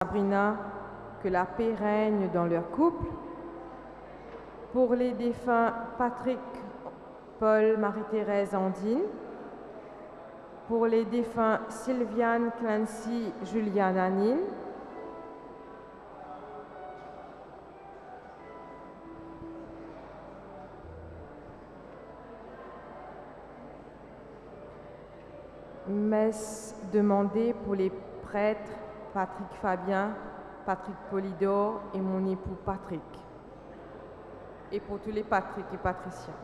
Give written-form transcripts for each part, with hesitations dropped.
Sabrina, que la paix règne dans leur couple. Pour les défunts Patrick, Paul, Marie-Thérèse, Andine. Pour les défunts Sylviane, Clancy, Juliane, Anine. Messe demandée pour les prêtres Patrick Fabien, Patrick Polydore et mon époux Patrick. Et pour tous les Patrick et Patricia.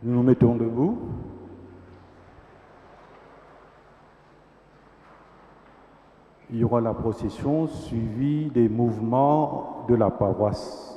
Nous nous mettons debout. Il y aura la procession suivie des mouvements de la paroisse.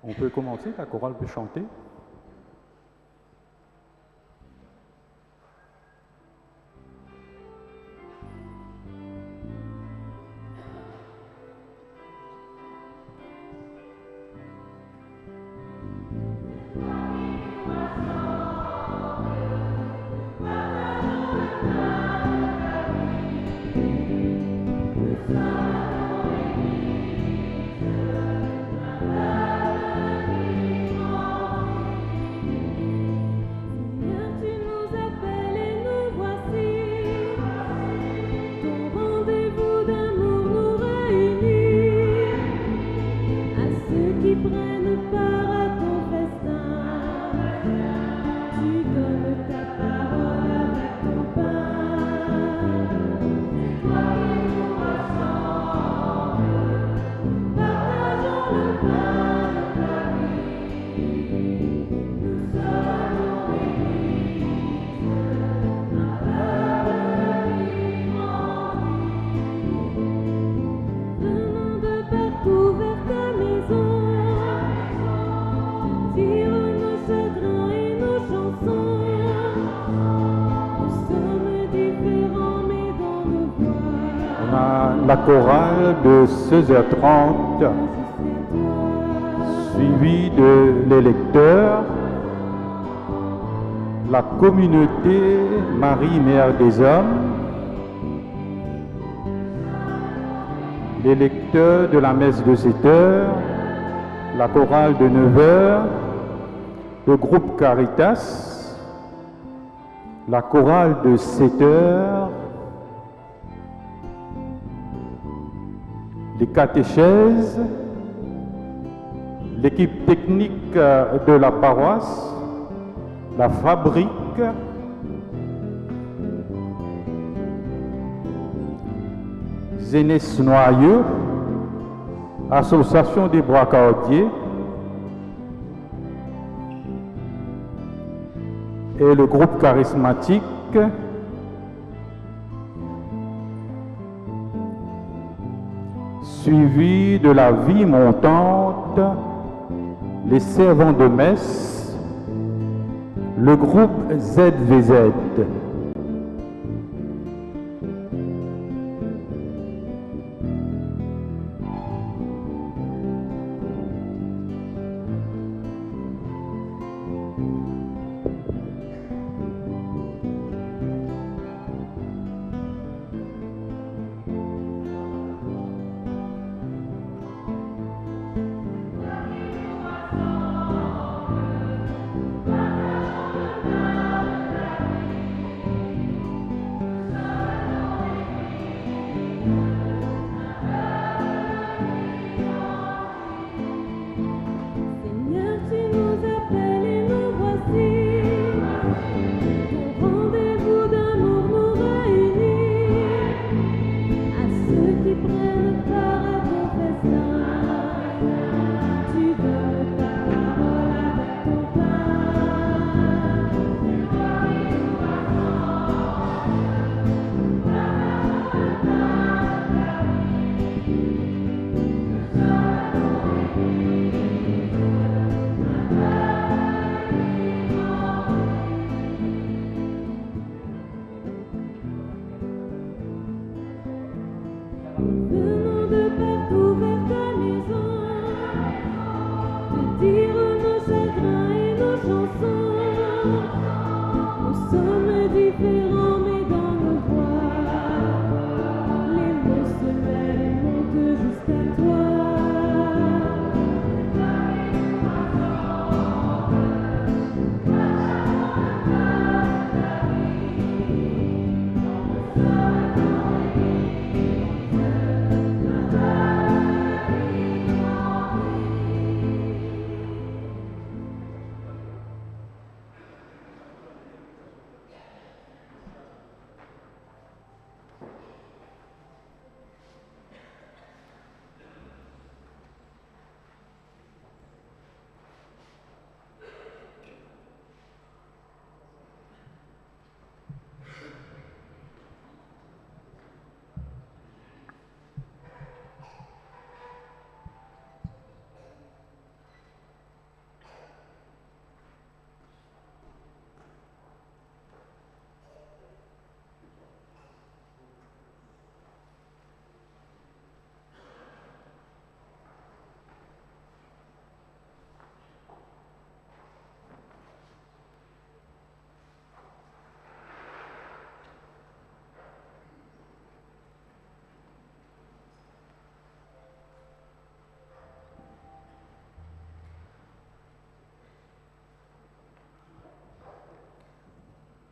On peut commencer, la chorale peut chanter. La chorale de 16h30, suivie de l'électeur, la communauté Marie, Mère des Hommes, l'électeur de la messe de 7h, la chorale de 9h, le groupe Caritas, la chorale de 7h, les catéchèses, l'équipe technique de la paroisse, la fabrique, Zénès Noyeux, Association des Bracardiers et le groupe charismatique suivi de la vie montante, les servants de messe, le groupe ZVZ.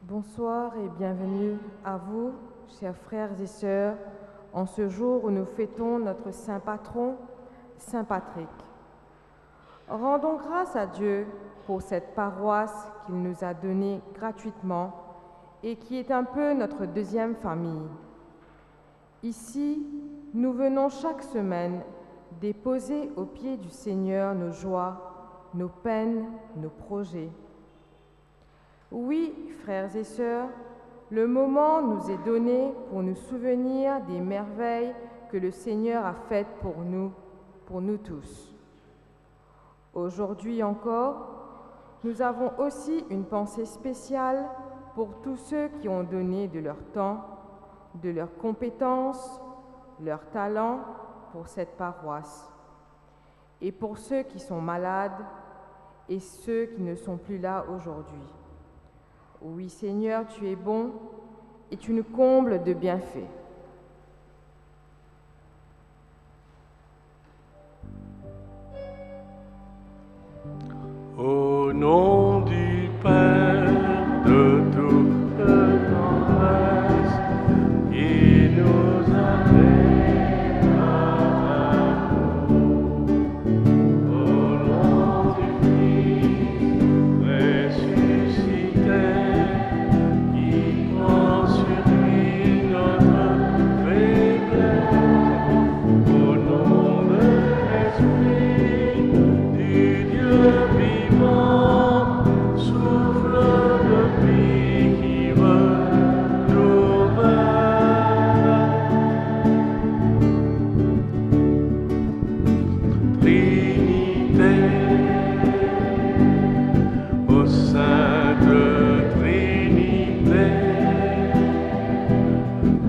Bonsoir et bienvenue à vous, chers frères et sœurs, en ce jour où nous fêtons notre saint patron, Saint Patrick. Rendons grâce à Dieu pour cette paroisse qu'il nous a donnée gratuitement et qui est un peu notre deuxième famille. Ici, nous venons chaque semaine déposer aux pieds du Seigneur nos joies, nos peines, nos projets. Oui, frères et sœurs, le moment nous est donné pour nous souvenir des merveilles que le Seigneur a faites pour nous tous. Aujourd'hui encore, nous avons aussi une pensée spéciale pour tous ceux qui ont donné de leur temps, de leurs compétences, leurs talents pour cette paroisse, et pour ceux qui sont malades et ceux qui ne sont plus là aujourd'hui. Oui, Seigneur, tu es bon et tu nous combles de bienfaits. Au nom du Père, de toute tendresse, qui nous appelle à nous. Au nom du Fils ressuscité, qui prend sur lui notre faiblesse. Au nom de l'Esprit du Dieu vivant, souffle de vie qui renouvelle. Trinité, ô Sainte Trinité,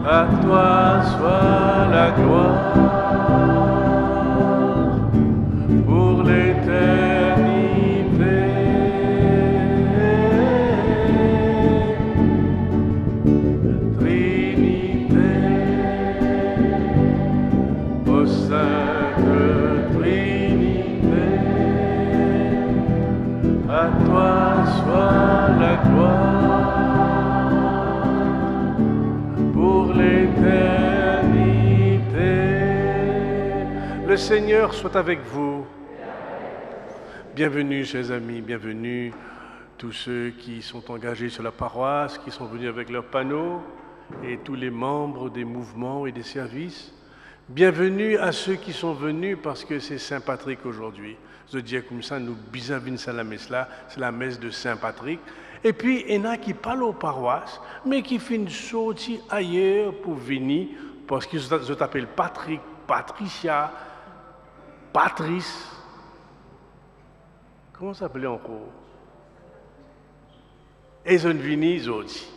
à toi soit la gloire pour l'éternité. Trinité, ô Sainte Trinité, à toi soit la gloire pour l'éternité. Le Seigneur soit avec vous. Bienvenue, chers amis, bienvenue tous ceux qui sont engagés sur la paroisse, qui sont venus avec leurs panneaux, et tous les membres des mouvements et des services. Bienvenue à ceux qui sont venus parce que c'est Saint Patrick aujourd'hui. Je dis comme ça, nous bisavines à la messe là, c'est la messe de Saint Patrick. Et puis, il y en a qui parlent aux paroisses, mais qui finissent sortir ailleurs pour venir, parce qu'ils s'appellent Patrick, Patricia, Patrice. Comment ça s'appelait encore? Et ils ont venu aussi.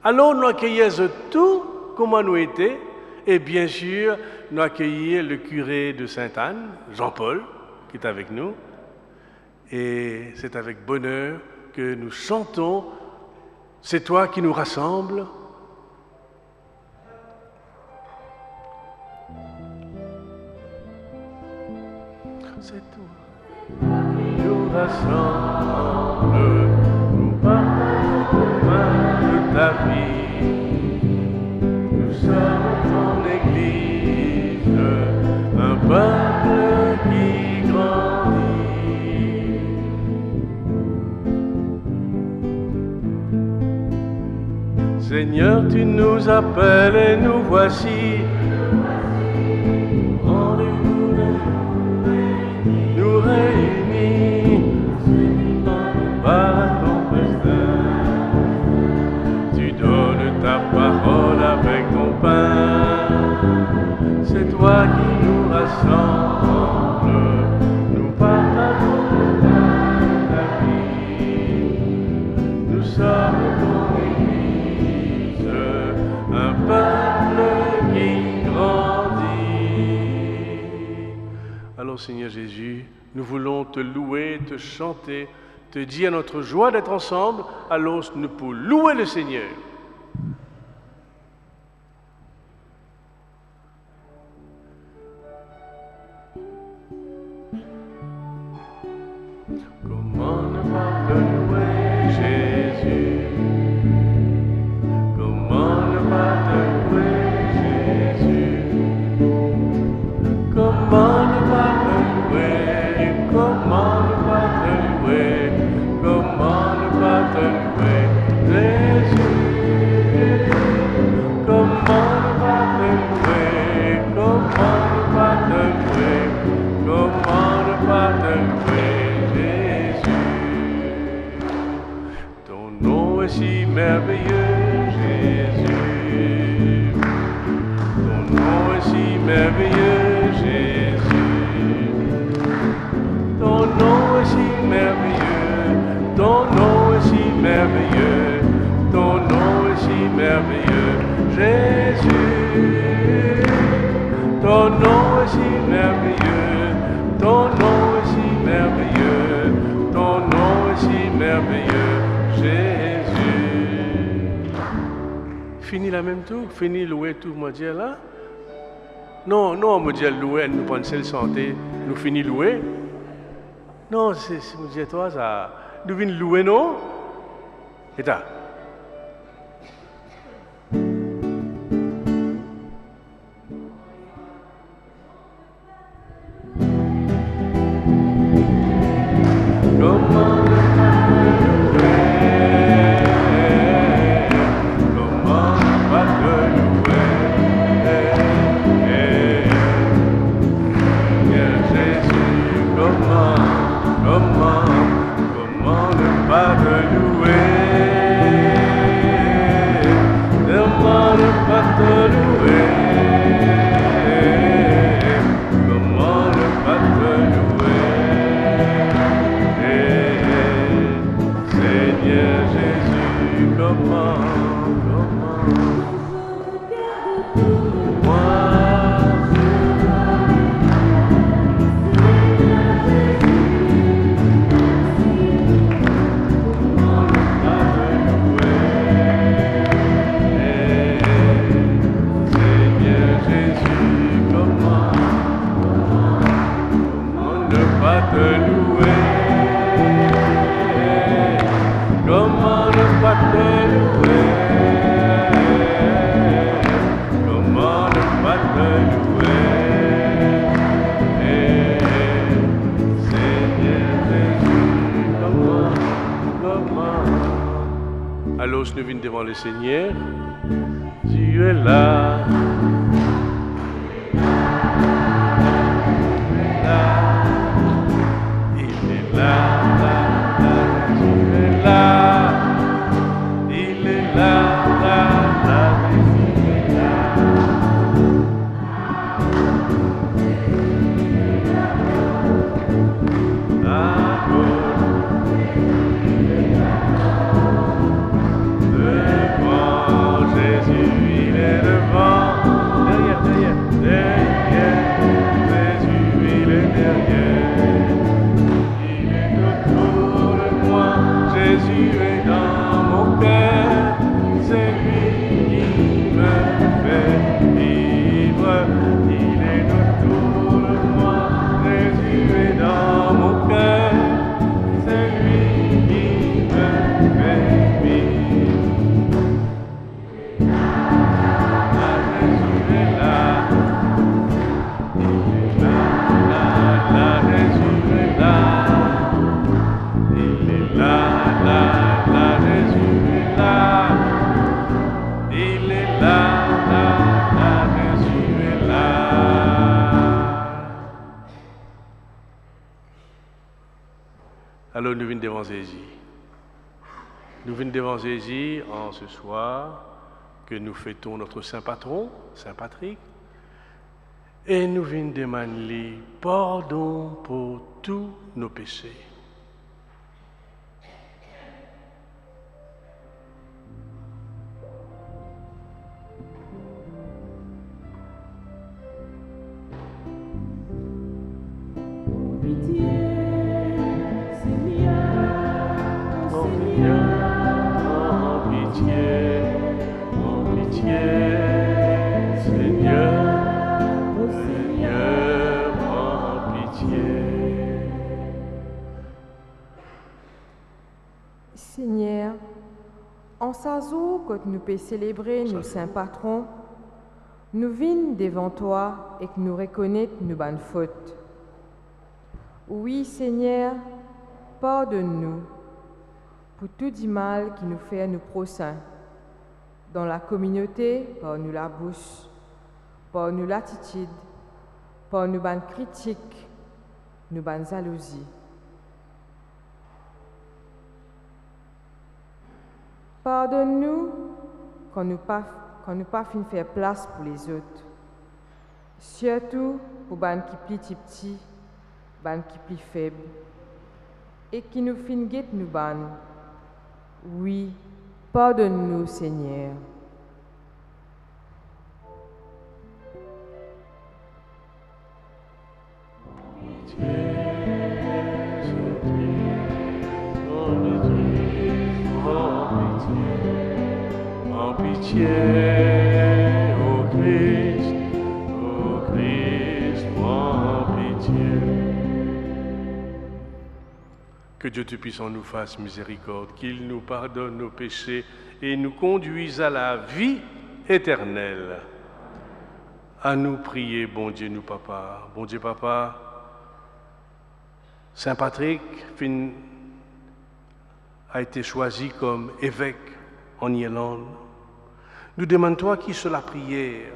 Alors, nous accueillons tout comment nous étions, et bien sûr, nous accueillons le curé de Sainte-Anne, Jean-Paul, qui est avec nous. Et c'est avec bonheur que nous chantons « C'est toi qui nous rassemble ». C'est toi qui nous rassemble, nous partageons de ta vie. Nous sommes ton Église, un peuple qui grandit. Seigneur, tu nous appelles et nous voici. Nous réunis par ton festin. Tu donnes ta parole avec ton pain. C'est toi qui nous rassemble. Nous partageons ta vie. Nous sommes ton Église, un peuple qui grandit. Alors Seigneur Jésus, nous voulons te louer, te chanter, te dire notre joie d'être ensemble, alors nous pouvons louer le Seigneur. Comment ne pas te louer, Jésus? pas te louer, Jésus. Ton nom est si merveilleux, Jésus. Ton nom est si merveilleux, Jésus. Ton nom est si merveilleux. Ton nom est si merveilleux. Ton nom est si merveilleux, Jésus. Ton nom est si merveilleux. Ton nom est si merveilleux. Ton nom est si merveilleux, Jésus. Fini la même tour, fini louer tout, moi dire là. Non, non, me dire louer, nous pensons le santé, nous fini louer. Non, c'est me dire toi ça, nous venons louer non. Et ça. Alors, nous venons devant le Seigneur. Tu es là. Il est là. Tu es là. Il est là. Tu es là. Alors nous venons devant Jésus. Nous venons devant Jésus en ce soir que nous fêtons notre Saint Patron, Saint Patrick, et nous venons demander pardon pour tous nos péchés. Seigneur, en ce jour que nous pouvons célébrer nos saints patrons, nous venons devant toi et que nous reconnaissons nos bonnes fautes. Oui, Seigneur, pardonne-nous pour tout du mal qui nous fait à nos prochains, dans la communauté, par nous la bouche, par nous l'attitude, par nos bonnes critiques, nous ban jalousie. Pardonne-nous quand nous pas fin faire place pour les autres. Surtout pour ban qui plus petit, ban qui plus faible, et qui nous fin guette nous ban. Oui, pardonne-nous, Seigneur. En pitié, ô Christ, en pitié. Que Dieu Tout-Puissant nous fasse miséricorde, qu'il nous pardonne nos péchés et nous conduise à la vie éternelle. À nous prier, bon Dieu, nous papa. Bon Dieu, papa, Saint Patrick a été choisi comme évêque en Irlande. Nous demandons-toi qui sur la prière,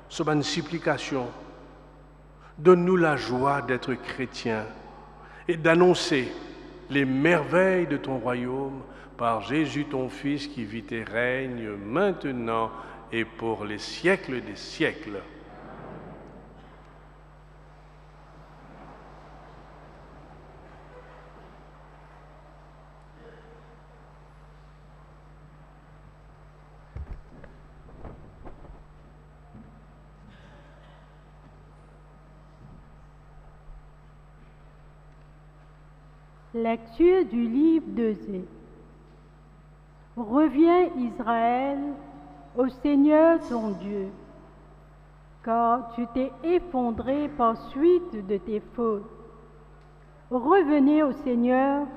sur une supplication, donne-nous la joie d'être chrétiens et d'annoncer les merveilles de ton royaume par Jésus ton Fils qui vit et règne maintenant et pour les siècles des siècles. Lecture du livre d'Osée. Reviens Israël au Seigneur ton Dieu, car tu t'es effondré par suite de tes fautes. Revenez au Seigneur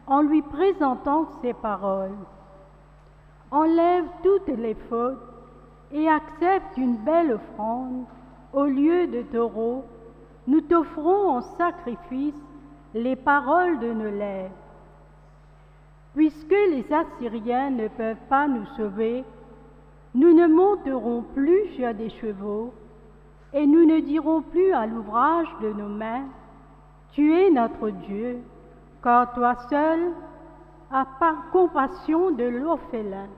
en lui présentant ses paroles. Enlève toutes les fautes et accepte une belle offrande. Au lieu de taureaux, nous t'offrons en sacrifice les paroles de nos lèvres. Puisque les Assyriens ne peuvent pas nous sauver, nous ne monterons plus sur des chevaux et nous ne dirons plus à l'ouvrage de nos mains, tu es notre Dieu, car toi seul as compassion de l'orphelin.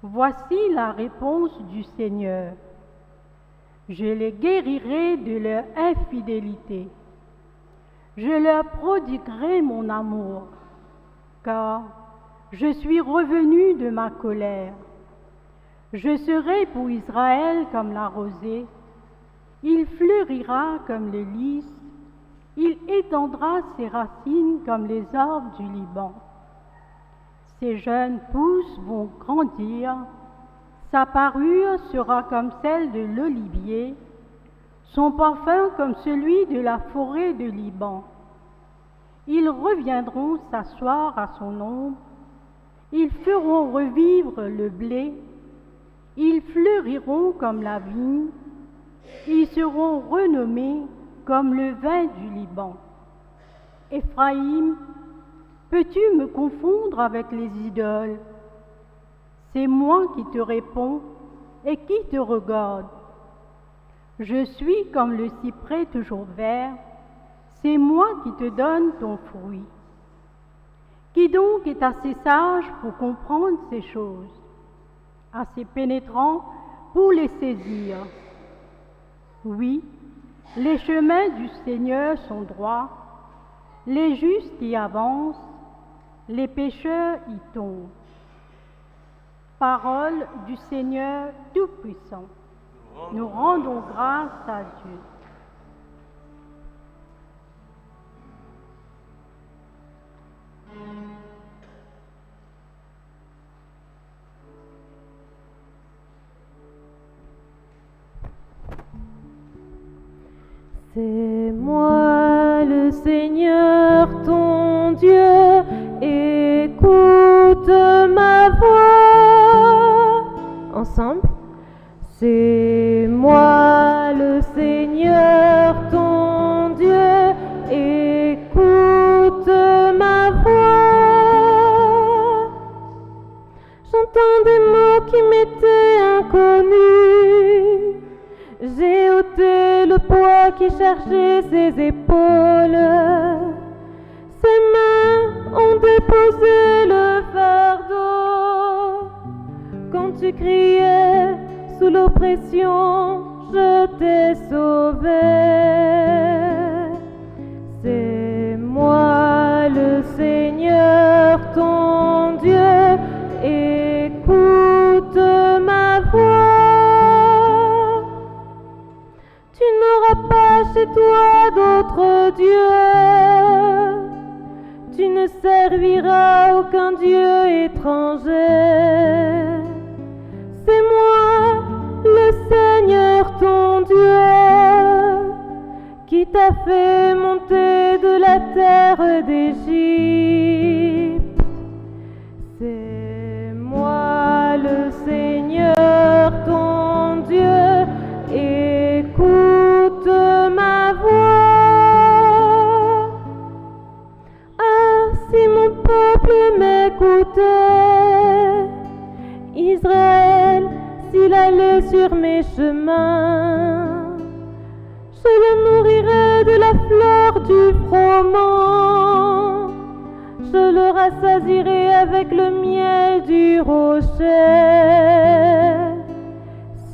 Voici la réponse du Seigneur. Je les guérirai de leur infidélité. Je leur prodiguerai mon amour, car je suis revenu de ma colère. Je serai pour Israël comme la rosée, il fleurira comme le lys, il étendra ses racines comme les arbres du Liban. Ses jeunes pousses vont grandir, sa parure sera comme celle de l'olivier, son parfum comme celui de la forêt de Liban. Ils reviendront s'asseoir à son ombre, ils feront revivre le blé, ils fleuriront comme la vigne, ils seront renommés comme le vin du Liban. Éphraïm, peux-tu me confondre avec les idoles? C'est moi qui te réponds et qui te regarde. Je suis comme le cyprès toujours vert, c'est moi qui te donne ton fruit. Qui donc est assez sage pour comprendre ces choses, assez pénétrant pour les saisir? Oui, les chemins du Seigneur sont droits, les justes y avancent, les pécheurs y tombent. Parole du Seigneur Tout-Puissant. Nous rendons grâce à Dieu. C'est moi le Seigneur ton Dieu, écoute ma voix. Ensemble. C'est moi le Seigneur ton Dieu, écoute ma voix. J'entends des mots qui m'étaient inconnus, j'ai ôté le poids qui cherchait ses épaules. Ses mains ont déposé le fardeau. Quand tu criais sous l'oppression, je t'ai sauvé. C'est moi le Seigneur ton Dieu, écoute ma voix. Tu n'auras pas chez toi d'autre Dieu, tu ne serviras aucun Dieu étranger. C'est moi le Seigneur ton Dieu, qui t'a fait monter de la terre d'Égypte. C'est moi le Seigneur ton Dieu, écoute ma voix. Ah, si mon peuple m'écoutait, Israël, s'il allait sur mes chemins, je le nourrirai de la fleur du froment, je le rassasierai avec le miel du rocher.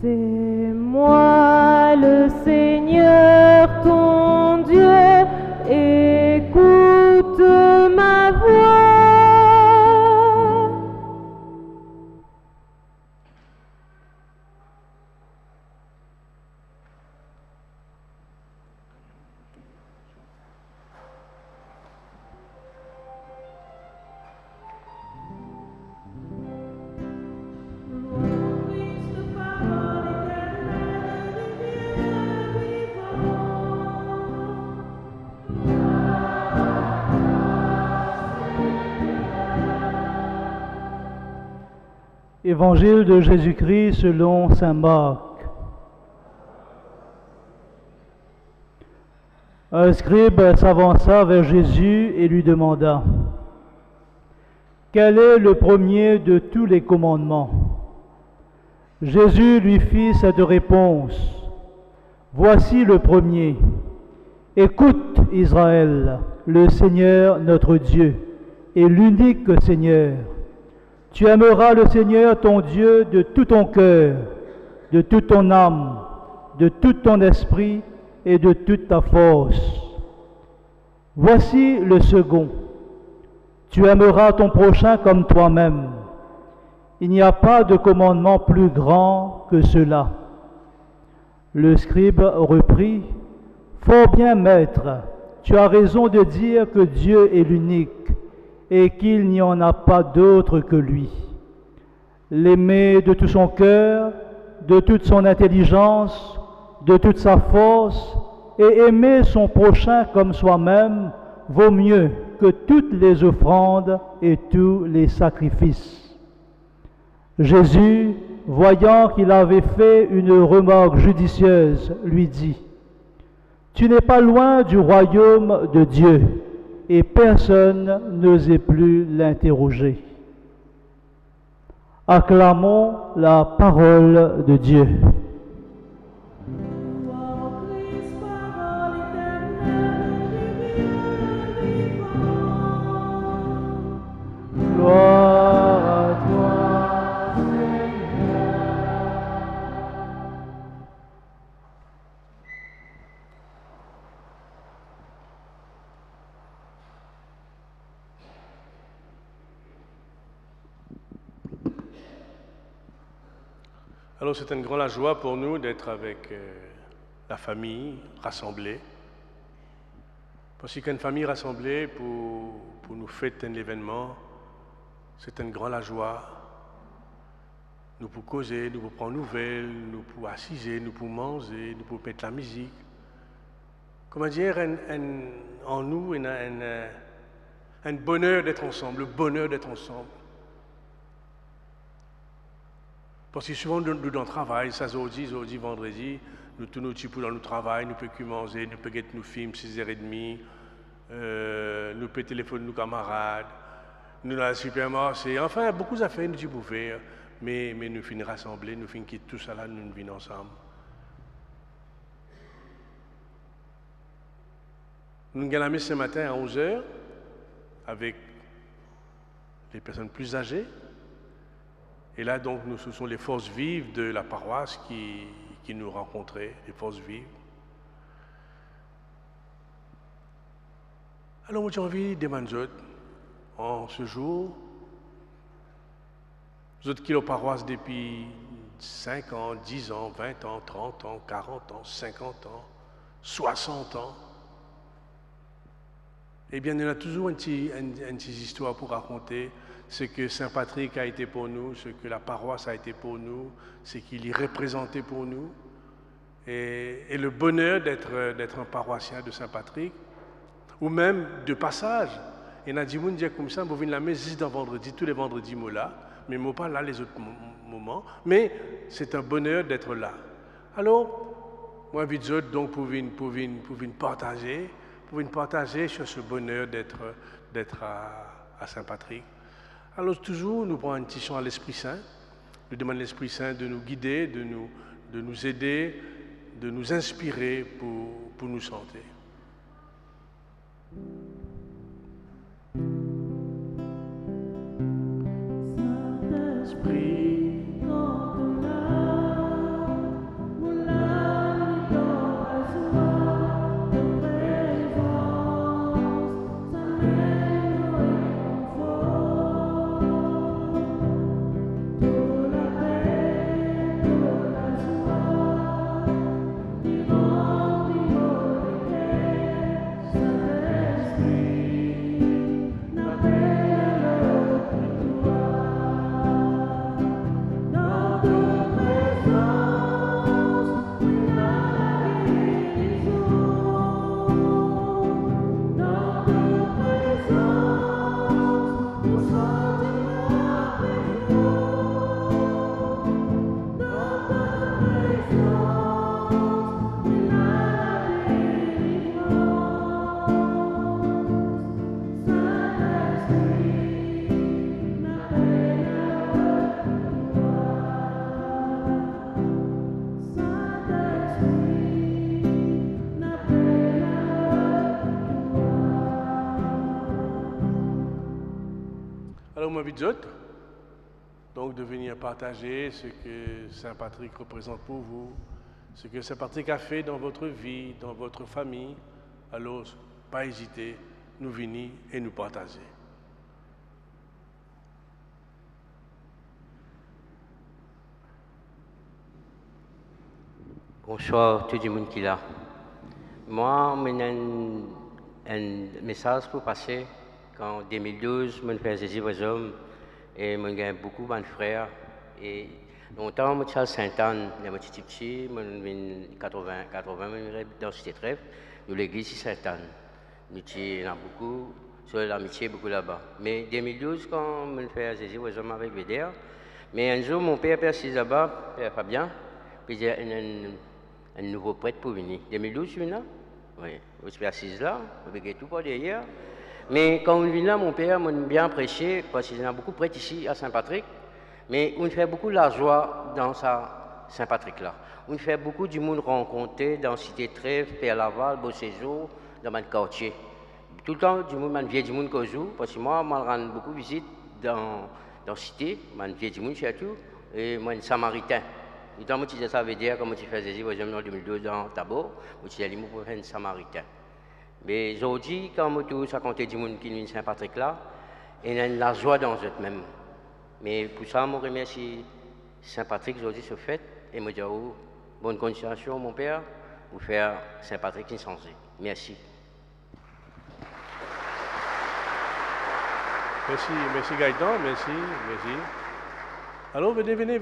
C'est moi le Seigneur ton Dieu, écoute ma voix. Évangile de Jésus-Christ selon saint Marc. Un scribe s'avança vers Jésus et lui demanda: quel est le premier de tous les commandements? Jésus lui fit cette réponse: voici le premier. Écoute, Israël, le Seigneur notre Dieu est l'unique Seigneur. Tu aimeras le Seigneur ton Dieu de tout ton cœur, de toute ton âme, de tout ton esprit et de toute ta force. Voici le second. Tu aimeras ton prochain comme toi-même. Il n'y a pas de commandement plus grand que cela. Le scribe reprit: fort bien, maître, tu as raison de dire que Dieu est l'unique et qu'il n'y en a pas d'autre que lui. L'aimer de tout son cœur, de toute son intelligence, de toute sa force, et aimer son prochain comme soi-même vaut mieux que toutes les offrandes et tous les sacrifices. Jésus, voyant qu'il avait fait une remarque judicieuse, lui dit: tu n'es pas loin du royaume de Dieu. Et personne n'osait plus l'interroger. Acclamons la parole de Dieu. Gloire à toi, Seigneur. Alors c'est une grande joie pour nous d'être avec la famille rassemblée. Parce qu'une famille rassemblée pour nous fêter un événement, c'est une grande joie. Nous pouvons causer, nous pouvons prendre nouvelles, nous pouvons assiser, nous pouvons manger, nous pouvons mettre la musique. Comment dire, en nous, un bonheur d'être ensemble, le bonheur d'être ensemble. Parce que souvent, nous dans le travail, ça jeudi, vendredi, nous tournons pour dans le travail, nous pouvons manger, nous pouvons nous films 6h30, nous pouvons téléphoner nos camarades, nous dans le supermarché, enfin, beaucoup d'affaires nous pouvons faire, mais nous finissons rassembler, nous finissons quitter tout ça là, nous venons ensemble. Nous avons la messe ce matin à 11h avec les personnes plus âgées. Et là, donc, ce sont les forces vives de la paroisse qui nous rencontraient, les forces vives. Alors, j'ai envie de demander en ce jour, vous autres qui sont paroisse depuis 5 ans, 10 ans, 20 ans, 30 ans, 40 ans, 50 ans, 60 ans, eh bien, il y a toujours une petite histoire pour raconter ce que Saint Patrick a été pour nous, ce que la paroisse a été pour nous, ce qu'il y représentait pour nous. Et le bonheur d'être un paroissien de Saint Patrick, ou même de passage. Et on a dit, comme ça, vous venez la messe dans vendredi, tous les vendredis, moi là, mais moi pas là les autres moments. Mais c'est un bonheur d'être là. Alors, moi, vite donc, pour venir partager sur ce bonheur d'être à Saint-Patrick. Alors, toujours, nous prenons un petit chant à l'Esprit Saint. Nous demandons à l'Esprit Saint de nous guider, de nous aider, de nous inspirer pour nous chanter. Saint-Esprit, Alors, moi, vite donc de venir partager ce que Saint Patrick représente pour vous, ce que Saint Patrick a fait dans votre vie, dans votre famille. Alors, pas hésiter, nous venir et nous partager. Bonsoir tout le monde qui est là. Moi, j'ai un message pour passer. En 2012, je fais Jésus aux hommes et je gagne beaucoup de frères. Et longtemps, je suis à Sainte-Anne, je suis petit, je suis 80, dans Cité Trèfle, nous l'église Sainte-Anne. Nous avons beaucoup, sur l'amitié, beaucoup là-bas. Mais en 2012, quand je fais Jésus aux hommes avec Védère, mais un jour, mon père s'est là-bas, Père Fabien, puis il y a un nouveau prêtre pour venir. 2012, je suis là. Oui, je suis assis là, avec tout par derrière. Mais quand on vient là, mon père m'a bien prêché, parce qu'il y a beaucoup de prêtres ici à Saint-Patrick, mais on fait beaucoup la joie dans Saint-Patrick là. On fait beaucoup du monde rencontré dans Cité Trèfle, Père Laval, Beau Séjour, dans mon quartier. Tout le temps, du monde, vieux du monde que je joue, parce que moi, je rends beaucoup de visites dans Cité, je vieux du monde surtout, et moi, un Samaritain. Et quand je disais ça veut dire, comme je faisais Jésus, en 2012 dans Tabo, je disais, pour faire un Samaritain. Mais aujourd'hui, quand je tous à compter du monde qui vient de Saint-Patrick là, il y a la joie dans eux même. Mais pour ça, je remercie Saint-Patrick aujourd'hui ce fait et je dis bonne continuation, mon père, pour faire Saint-Patrick insensé. Merci. Merci Gaëtan, merci. Alors venez, venez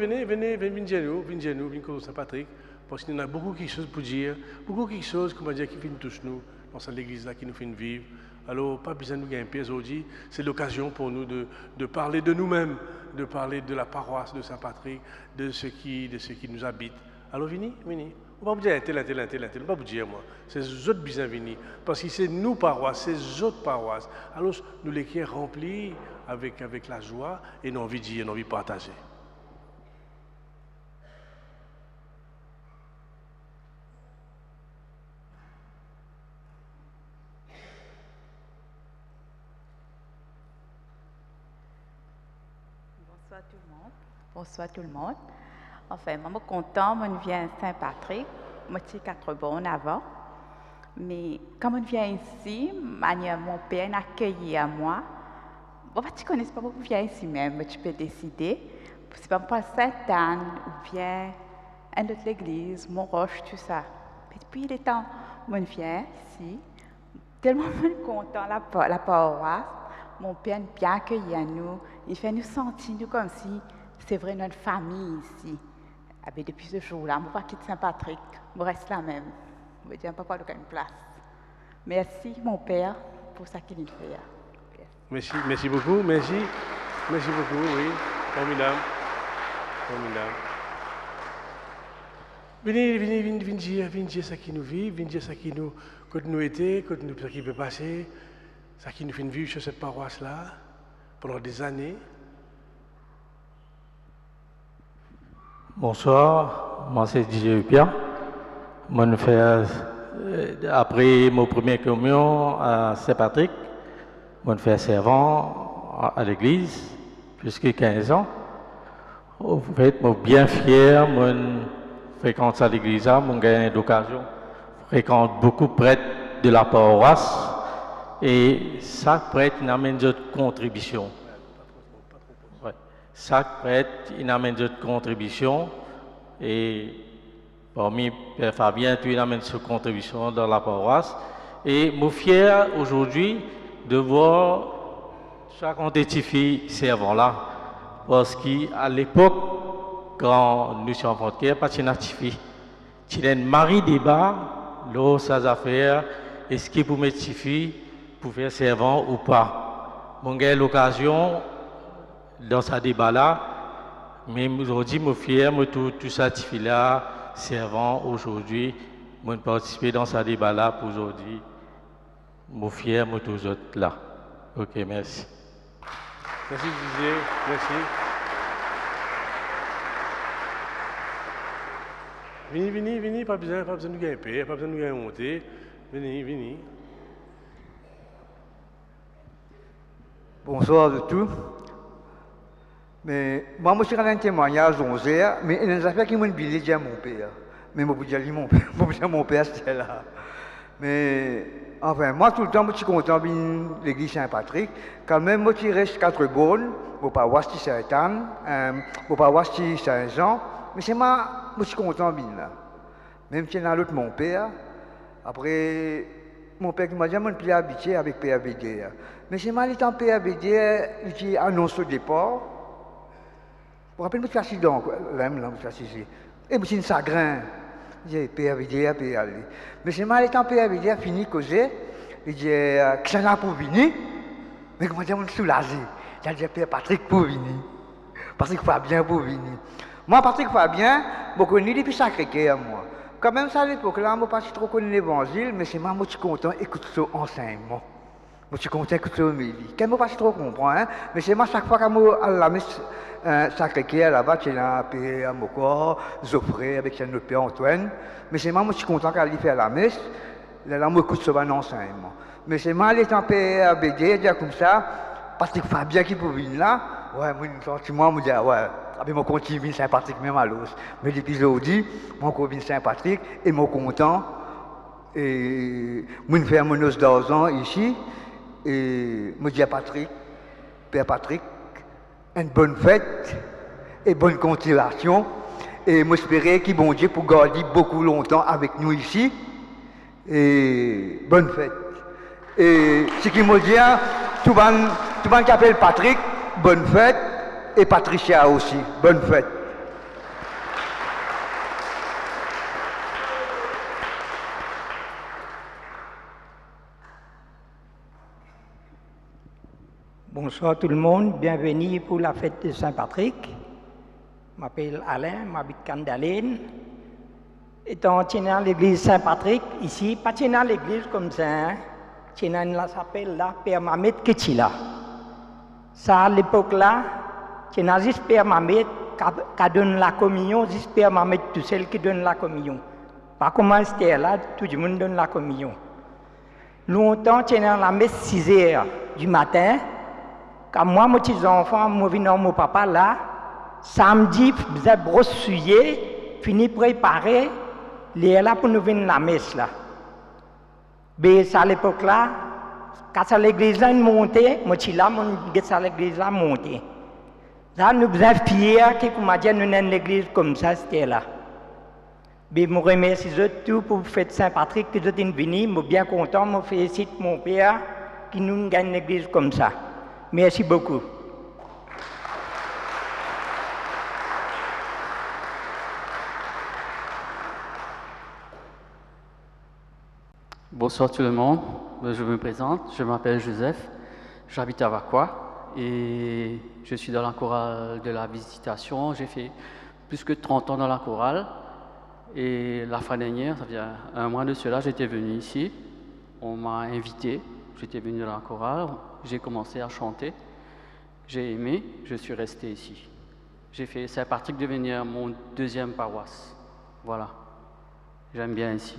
Saint-Patrick, parce qu'il y a beaucoup de choses pour dire, beaucoup de choses, comment dire, qui viennent tous nous, dans cette église-là, qui nous fait vivre. Alors, pas besoin de nous gagner aujourd'hui, c'est l'occasion pour nous de parler de nous-mêmes, de parler de la paroisse de Saint-Patrick, de ce qui nous habite. Alors, venez. On ne va pas vous dire tel, on ne va pas vous dire moi. C'est les autres besoin venir. Parce que c'est nous paroisses, c'est les autres paroisses. Alors, nous les qui remplis avec la joie et nous envie de dire, nous envie de partager. Bonsoir tout le monde. Bonsoir tout le monde. Enfin, moi, je suis content, je viens à Saint-Patrick. Moi, je suis 4 ans avant. Mais quand je viens ici, mon père m'a accueilli à moi. Bon, tu ne connais pas pourquoi je viens ici même, mais tu peux décider. C'est pas pour Sainte-Anne ou bien une autre église, Montroche, tout ça. Et depuis le temps, je viens ici. Tellement je suis content, la paroisse. Mon père nous bien accueilli à nous. Il fait nous sentir nous comme si c'est vrai notre famille ici. Ah ben, depuis ce jour-là, je ne vais pas quitter Saint-Patrick. Je reste là même. Je ne vais pas prendre une place. Merci, mon père, pour ça qu'il nous fait. Merci beaucoup, merci beaucoup, oui, formidable. Venez dire ça qui nous vit, venez dire ça qui nous, quand nous était, quand nous, ce qui peut passer, ça qui nous fait vivre sur cette paroisse-là pendant des années. Bonsoir, moi c'est DJ Pierre. Moi, après mon premier communion à Saint-Patrick, je fais servant à l'église, plus que 15 ans. En fait, je suis bien fier, je fréquente à l'église, je gagne l'occasion, je fréquente beaucoup de prêtres de la paroisse et chaque prêtre amène une contribution. Ouais. Chaque prêtre amène une contribution et parmi Père Fabien, tu amènes sa contribution dans la paroisse. Et je suis fier aujourd'hui de voir chaque identifié servant là. Parce qu'à l'époque, quand nous sommes en frontière, pas de notifié. Tu as un mari débat, là, ça affaires, est-ce qu'il peut mettre pour faire servant ou pas. Bon, j'ai l'occasion dans ce débat là, mais aujourd'hui, je suis fier, je suis tout certifié là. Servant aujourd'hui, je participer dans ce débat-là pour aujourd'hui. Je suis fier, moi tous autres là. Ok, merci. Merci Didier, merci. Venez, pas besoin de nous gagner, pas besoin de nous gagner monter. Venez. Bonsoir à tous. Mais moi, je suis un témoignage 11h, mais il y a des affaires qui m'ont dit à mon père. Mais je peux dire mon père, c'était là. Mais enfin, moi, tout le temps, je suis content de l'église Saint-Patrick. Quand même, moi, je reste 4 bonnes, je ne pas voir si Sainte-Anne, je ne pas voir si Saint-Jean. Mais c'est moi, je suis content de là. Même si il y a l'autre, mon père. Après, mon père qui m'a dit, je ne suis plus habitué avec Père Bédier. Mais c'est moi, l'étant Père Bédier, qui annonce au départ. Je me rappelle, je suis assis là, je suis assis. Et je suis un chagrin. J'ai PAVD, PAV. Mais c'est mal étant PAVD a fini de causer. Il dit, que ça n'a pas venir. Mais comment dire, je suis soulagé. J'ai dit, Père Patrick pour venir. Patrick Fabien pour venir. Moi, Patrick Fabien, je connais depuis Sacré-Cœur, moi. Quand même, ça à l'époque-là, je ne pas trop connu l'évangile, mais c'est moi, je suis content d'écouter son enseignement. Je suis content d'écouter Homélie. Quand je ne pas trop comprendre, hein, mais c'est moi, chaque fois que je à la messe Sacré-Cœur, là-bas, j'ai un Père Mokor, Zoffré, avec notre Père Antoine. Mais c'est moi, je suis content qu'elle faire la messe. Là, je écoute son enseignement. Mais c'est moi, l'étant Père BD, dire comme ça, parce que Fabien qui peut venir là, ouais, moi, sentiment, je me dis, ouais, avec mon continue Saint-Patrick même à l'os. Mais depuis aujourd'hui, mon convient Saint-Patrick, et mon content. Et je fais mon os d'argent ici. Et je dis à Patrick, Père Patrick, une bonne fête et bonne continuation. Et j'espère qu'il bon Dieu pour garder beaucoup longtemps avec nous ici. Et bonne fête. Et ce qui me dit, tout le monde qui appelle Patrick, bonne fête. Et Patricia aussi, bonne fête. Bonsoir tout le monde, bienvenue pour la fête de Saint-Patrick. Je m'appelle Alain, je m'habite Candaline. Étant à l'église Saint-Patrick, ici, pas à l'église comme ça, hein. Là s'appelle là Père Mamet Ketila. Ça, à l'époque là, c'est juste Père Mamet qui donne la communion, juste Père Mamet tout seul qui donne la communion. Pas comment c'était là, tout le monde donne la communion. Longtemps, c'est dans la messe 6h du matin. Quand moi, mes petits enfants, moi viens mon papa là, samedi, faisais brosse souillée, fini préparer, les là pour nous venir la messe là. Mais à l'époque là, quand l'église là montait, moi je là, mon l'église là montait. Là, nous faisons fiers que m'a dit nous avons l'église comme ça, c'était là. Mais je remercie tout pour fête Saint-Patrick que vous êtes venus. Je suis bien content, je félicite mon père qui nous gagne l'église comme ça. Merci beaucoup. Bonsoir tout le monde, je me présente, je m'appelle Joseph, j'habite à Vacquois et je suis dans la chorale de la Visitation. J'ai fait plus que 30 ans dans la chorale et la fin dernière, ça fait un mois de cela, j'étais venu ici, on m'a invité, j'étais venu dans la chorale, j'ai commencé à chanter, j'ai aimé, je suis resté ici. J'ai fait Saint-Patrick devenir mon deuxième paroisse, voilà, j'aime bien ici.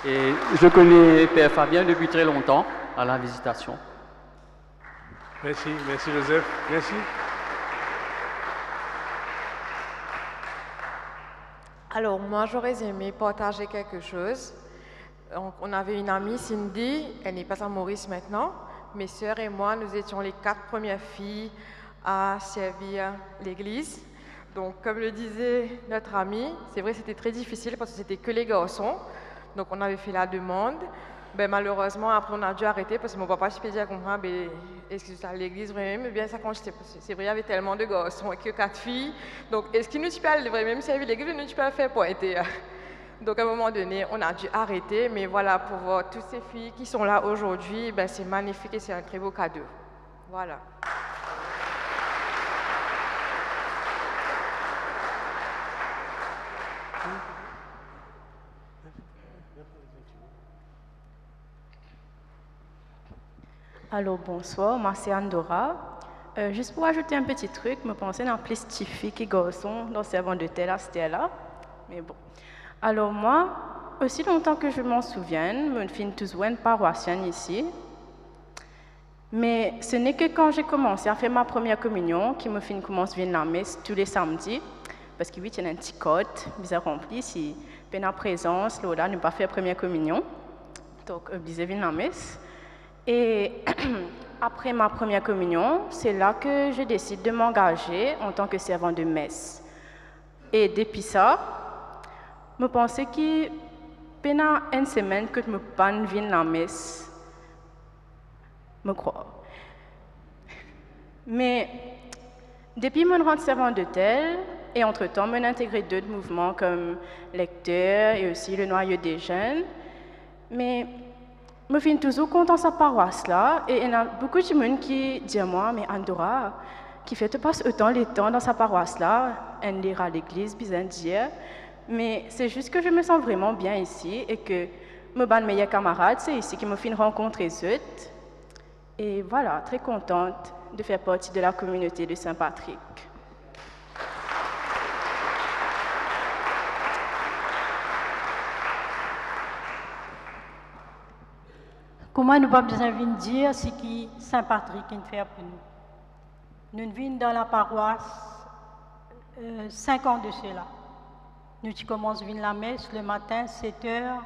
Et je connais Père Fabien depuis très longtemps à la Visitation. Merci Joseph, merci. Alors moi j'aurais aimé partager quelque chose. On avait une amie, Cindy, elle n'est pas à Maurice maintenant. Mes sœurs et moi, nous étions les 4 premières filles à servir l'église. Donc comme le disait notre amie, c'est vrai c'était très difficile parce que c'était que les garçons. Donc on avait fait la demande. Ben, malheureusement, après on a dû arrêter parce que mon papa, je peux dire, comprendre, ben, est-ce que c'est à l'église vraiment? Mais bien ça, quand j'étais, c'est vrai, il y avait tellement de garçons et que 4 filles. Donc est-ce qu'il nous peut vraiment servir l'église, nous peux faire pointer? Donc à un moment donné, on a dû arrêter. Mais voilà, pour voir toutes ces filles qui sont là aujourd'hui, ben, c'est magnifique et c'est un très beau cadeau. Voilà. Alors bonsoir, moi c'est Andora. Juste pour ajouter un petit truc, je pensais dans plus de filles et garçons dans le servant de tel à là. Mais bon. Alors moi, aussi longtemps que je m'en souvienne, je suis toujours une paroissienne ici. Mais ce n'est que quand j'ai commencé à faire ma première communion, qui me fait commencer à venir à la messe tous les samedis. Parce que oui, il y a un petit code bizarre rempli, si peine en présence, là, ne pas faire première communion. Donc, je viens à la messe. Et après ma première communion, c'est là que je décide de m'engager en tant que servant de messe. Et depuis ça, je pensais que pendant une semaine que je ne pas venir à la messe, je crois. Mais depuis que je rentre servant de tel, et entre-temps, je intégré d'autres mouvements comme lecteur et aussi le noyau des jeunes. Mais je suis toujours content de sa paroisse là, et il y a beaucoup de gens qui disent à moi, mais Andora, qui fait passer autant de temps dans sa paroisse là, elle ira à l'église, bien dire, mais c'est juste que je me sens vraiment bien ici et que mes meilleurs camarades, c'est ici qui me fait rencontrer eux. Et voilà, très contente de faire partie de la communauté de Saint-Patrick. Comment nous pas besoin de dire ce que Saint-Patrick fait pour nous. Nous vivons dans la paroisse 5 ans de cela. Nous commençons à venir la messe le matin, 7 h.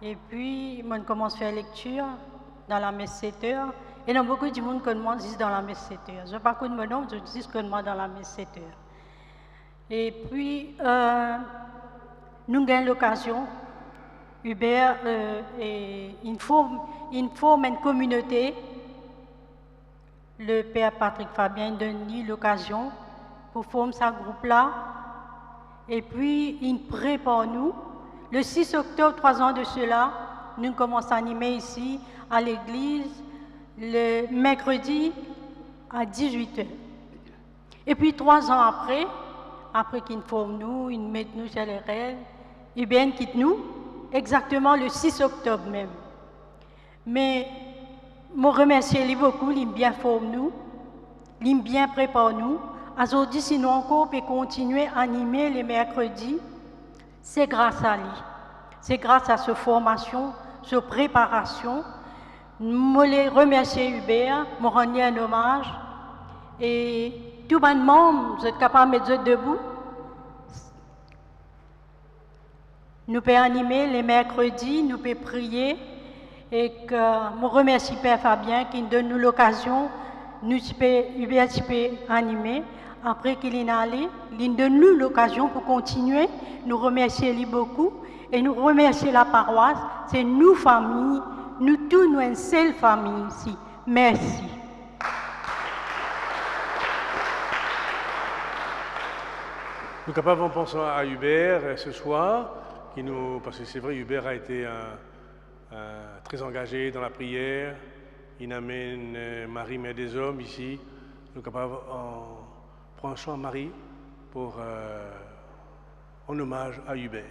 Et puis, on commence à faire lecture dans la messe 7 h. Et il y a beaucoup de gens qui disent dans la messe 7 h. Je ne sais pas combien de nom, je dis que moi dans la messe 7 h. Et puis, nous avons l'occasion. Hubert informe une communauté. Le Père Patrick Fabien donne l'occasion pour former ce groupe-là. Et puis, il prépare nous. Le 6 octobre, 3 ans de cela, nous commençons à animer ici à l'église le mercredi à 18 h. Et puis, 3 ans après qu'il forme nous, il met nous sur les rêves, Hubert quitte nous. Exactement le 6 octobre même. Mais je remercie beaucoup, il bien forme nous, il bien prépare nous. Aujourd'hui, si nous encore peut continuer à animer les mercredis, c'est grâce à lui. C'est grâce à cette formation, cette préparation. Je voulais remercier Hubert, me rendre un hommage. Et tout le monde, vous êtes capable de mettre debout. Nous pouvons animer les mercredis, nous pouvons prier. Et que je remercie Père Fabien qui nous donne l'occasion, Hubert peut animer. Après qu'il est allé, il nous donne l'occasion pour continuer. Nous remercions lui beaucoup. Et nous remercions la paroisse. C'est nous, famille. Nous tous, nous une seule famille ici. Merci. Nous capables en pensant à Hubert ce soir, parce que c'est vrai, Hubert a été très engagé dans la prière. Il amène Marie, Mère des Hommes ici. Nous capables en prendre un chant à Marie en hommage à Hubert.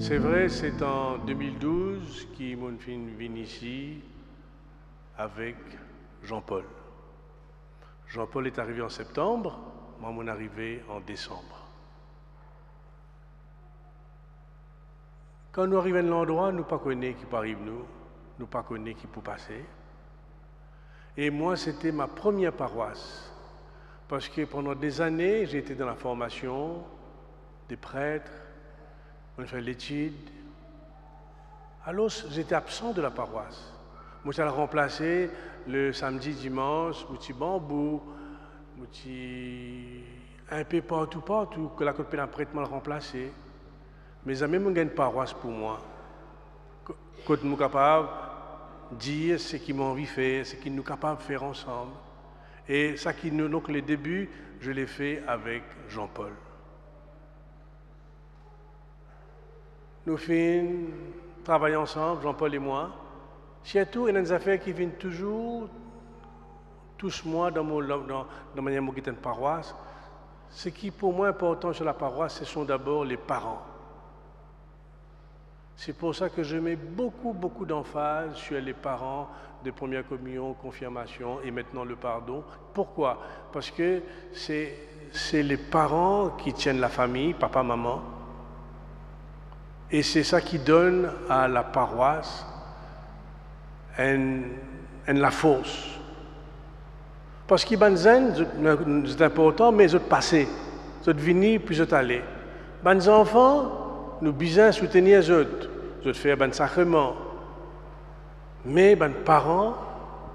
C'est vrai, c'est en 2012 qu'il m'a venu ici avec Jean-Paul. Jean-Paul est arrivé en septembre, moi, mon arrivé en décembre. Quand nous arrivons à l'endroit, nous ne connaissons pas qui arrive nous ne pas connaissons qui peut passer. Et moi, c'était ma première paroisse. Parce que pendant des années, j'ai été dans la formation des prêtres, on fait l'étude. Alors, j'étais absent de la paroisse. Moi, j'allais remplacer le samedi, dimanche, petit bambou, petit un peu partout, que la copine prêtre m'a remplacé. Mes amis m'ont gagné une paroisse pour moi. Quand nous sommes capables de dire ce qu'ils m'ont envie de faire, ce qu'ils nous sommes capables de faire ensemble. Et ça qui nous, donc les débuts, je l'ai fait avec Jean-Paul. Nous faisons travailler ensemble, Jean-Paul et moi. Surtout, il y a des affaires qui viennent toujours, tous moi, dans ma manière de une paroisse. Ce qui, pour moi, est important sur la paroisse, ce sont d'abord les parents. C'est pour ça que je mets beaucoup d'emphase sur les parents de première communion, confirmation et maintenant le pardon. Pourquoi? Parce que c'est les parents qui tiennent la famille, papa, maman. Et c'est ça qui donne à la paroisse la force. Parce que c'est important, mais c'est passé. C'est venir puis c'est aller. Les enfants, nous besoin soutenir les autres. Nous faire un sacrement. Mais les parents,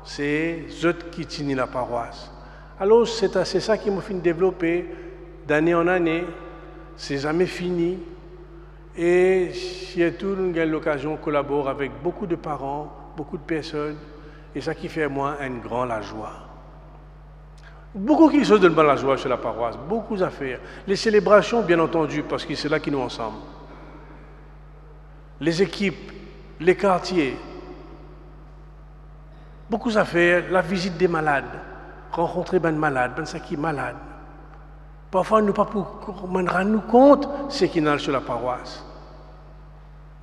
c'est eux qui tiennent la paroisse. Alors, c'est ça qui m'a fait développer d'année en année. C'est jamais fini. Et surtout, nous avons l'occasion de collaborer avec beaucoup de parents, beaucoup de personnes. Et ça qui fait moi une grande la joie. Beaucoup de choses donnent la joie sur la paroisse, beaucoup d'affaires. Les célébrations, bien entendu, parce que c'est là qu'ils nous ensemble. Les équipes, les quartiers, beaucoup d'affaires, la visite des malades, rencontrer des malades, des qui malades. Parfois, nous ne pouvons pas rendre nous compte ce qui est sur la paroisse.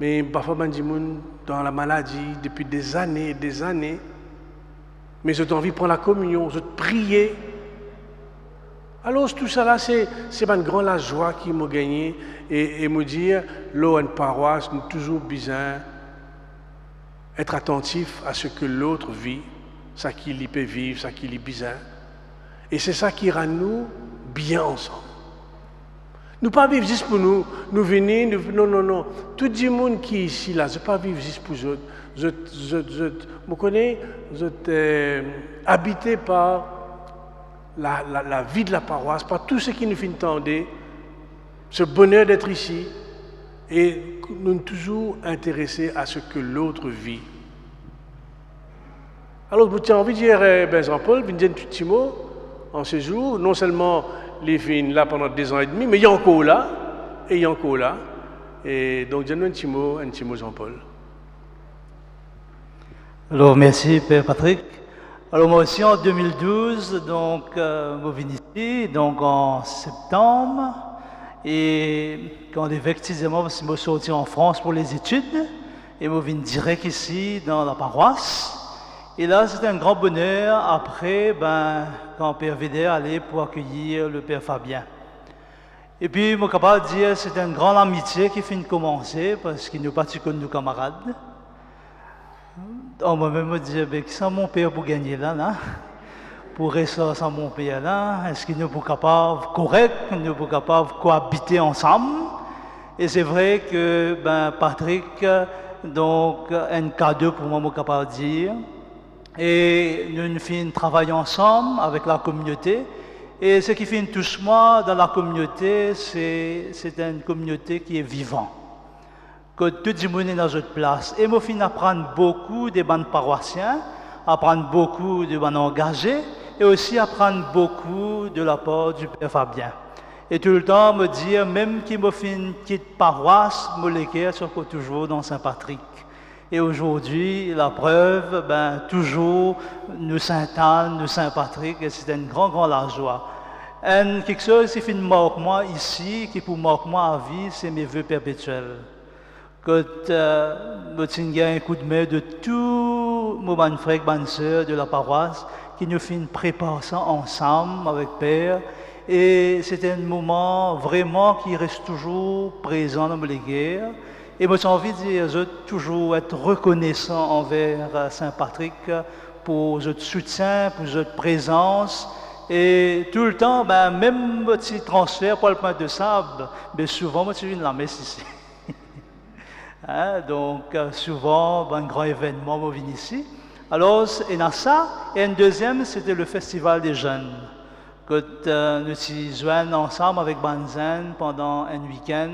Mais parfois, des gens dans la maladie depuis des années et des années. Mais j'ai envie de prendre la communion, de prier. Alors, tout ça là, c'est une grande joie qui m'a gagné et me dire, là, une paroisse, nous toujours besoin d'être attentif à ce que l'autre vit, ça qu'il peut vivre, ça qu'il a besoin. Et c'est ça qui rend nous bien ensemble. Nous ne pas vivre juste pour nous venir, non. Tout le monde qui est ici, là, je ne pas vivre juste pour eux. Je connais, vous êtes habité par la vie de la paroisse, par tout ce qui nous fait entendre, ce bonheur d'être ici, et nous sommes toujours intéressés à ce que l'autre vit. Alors, j'ai envie de dire, Jean-Paul, vous me dites un petit mot. en ce jour. Non seulement les filles là pendant 2 ans et demi, mais il y a encore là, et il y a encore là. Et donc, je donne un petit mot Jean-Paul. Alors, merci Père Patrick. Alors moi aussi en 2012, donc je viens ici, donc en septembre, et quand l'évêque disait moi, je suis sorti en France pour les études, et je viens direct ici dans la paroisse. Et là, c'était un grand bonheur après, quand Père Védère allait pour accueillir le Père Fabien. Et puis, je suis capable de dire que c'est une grande amitié qui finit de commencer, parce qu'il nous pas comme nos camarades. Moi-même, je me disais, qui sont mon père pour gagner là, pour rester sans mon père là, est-ce qu'il nous est capable correct, nous est capable de cohabiter ensemble? Et c'est vrai que Patrick, donc un cadeau pour moi, je suis capable de dire. Et nous finissons de travailler ensemble avec la communauté. Et ce qui fait touche moi dans la communauté, c'est une communauté qui est vivante. Que tout le monde est dans notre place. Et moi, je apprendre beaucoup des bandes paroissiens, apprendre beaucoup de bandes engagés, et aussi apprendre beaucoup de la part du Père Fabien. Et tout le temps, me dire, même qui me fait une petite paroisse, me l'équerre, soit toujours dans Saint-Patrick. Et aujourd'hui, la preuve, toujours, nous Sainte-Anne, nous Saint-Patrick, et c'est une grande la joie. Et quelque chose qui fait marque moi ici, qui pour marquer moi à vie, c'est mes vœux perpétuels. Que je un coup de main de tous mes frères et mes sœurs de la paroisse qui nous fait préparer ça ensemble avec Père. Et c'est un moment vraiment qui reste toujours présent dans les guerres. Et moi j'ai envie de dire, je toujours être reconnaissant envers Saint-Patrick pour votre soutien, pour votre présence. Et tout le temps, même petit transfert pour le pain de sable, mais souvent, moi je viens de la messe ici. Donc, souvent, un grand événement, on vient ici. Alors, il y a ça. Et un deuxième, c'était le Festival des Jeunes. Que nous nous joignons ensemble avec Banzen pendant un week-end.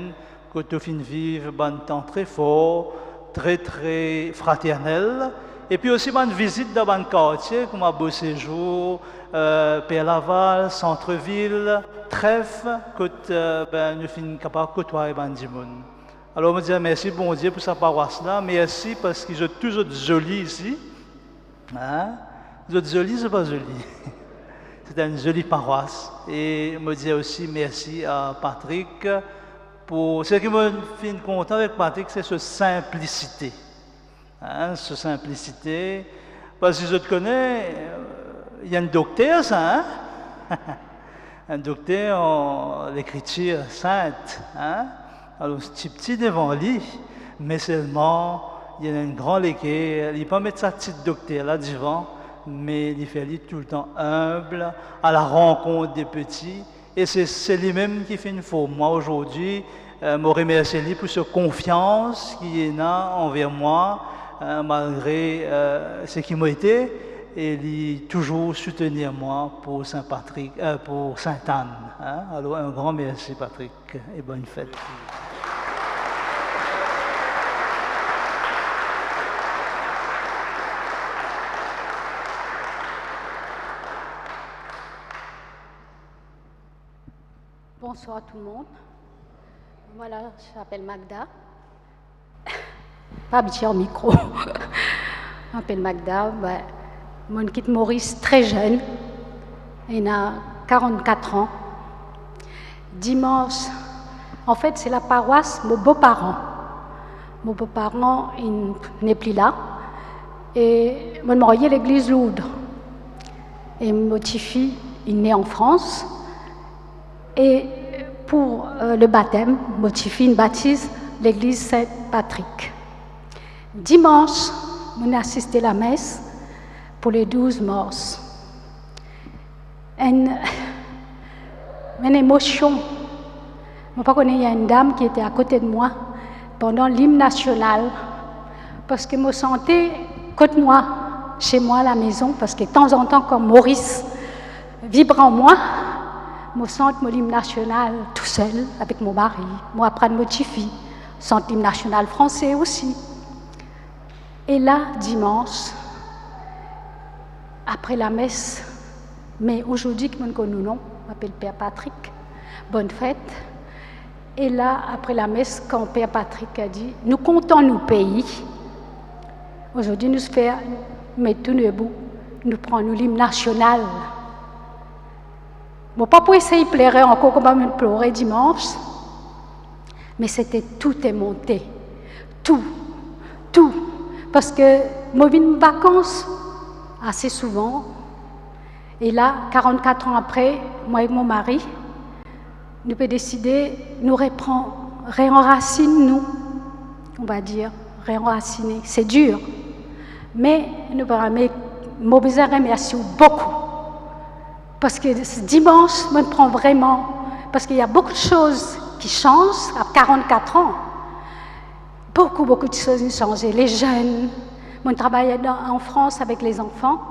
Que nous finissons vivre un temps très fort, très, très fraternel. Et puis aussi, une visite dans un quartier, comme à Beau Séjour, Père Laval, Centre-Ville, Trèfle, que nous finissons capables de côtoyer du monde. Alors, je me dis merci, bon Dieu, pour sa paroisse-là. Merci parce qu'ils sont tous jolis ici. Ils sont jolis, c'est pas joli. C'est une jolie paroisse. Et je me dis aussi merci à Patrick pour. Ce qui me fait content avec Patrick, c'est sa simplicité. Sa simplicité. Parce que je te connais, il y a un docteur, ça, un docteur en l'écriture sainte, Alors, c'est petit devant lui, mais seulement, il y a un grand équerre. Il ne peut pas mettre sa petite docteur là devant, mais il fait lui tout le temps humble, à la rencontre des petits. Et c'est lui-même qui fait une faute. Moi, aujourd'hui, je remercie lui pour sa confiance qu'il est là envers moi, malgré ce qu'il m'a été. Et il toujours soutenir moi pour Saint-Patrick, pour Sainte-Anne. Alors, un grand merci, Patrick, et bonne fête. Bonsoir tout le monde. Voilà, je m'appelle Magda. Pas habituée au micro. Je m'appelle Magda. Je quitte Maurice très jeune. Il a 44 ans. Dimanche, en fait, c'est la paroisse, mes beaux-parents. Mon beau-parent, il n'est plus là. Et je me mariais à l'église Lourdes. Et mon petit-fils, il est né en France. Et pour le baptême, mon petit-fils baptise l'église Saint-Patrick. Dimanche, on a assisté à la messe pour les 12 morts. Une émotion. Je ne sais pas qu'il y a une dame qui était à côté de moi pendant l'hymne national, parce que je me sentais côté moi, chez moi à la maison, parce que de temps en temps, comme Maurice vibre en moi, je sens l'hymne national tout seul avec mon mari. Moi, après mon petit-fils, je sens l'hymne national français aussi. Et là, dimanche, après la messe, Mais aujourd'hui, comme nous nom, je m'appelle Père Patrick. Bonne fête. Et là, après la messe, quand Père Patrick a dit, nous comptons nos pays. Aujourd'hui, nous faisons mettre tout debout, nous prenons l'hymne national. Bon, pas pour essayer de pleurer encore comme on pleurait dimanche, mais c'était tout est monté. Tout. Parce que moi, je viens de vacances assez souvent. Et là, 44 ans après, moi et mon mari, nous pouvons décider, nous réenraciner, nous, on va dire, réenraciner. C'est dur, mais nous pouvons remercier beaucoup. Parce que ce dimanche, je me prends vraiment, parce qu'il y a beaucoup de choses qui changent à 44 ans. Beaucoup de choses ont changé. Les jeunes, moi je travaillais en France avec les enfants,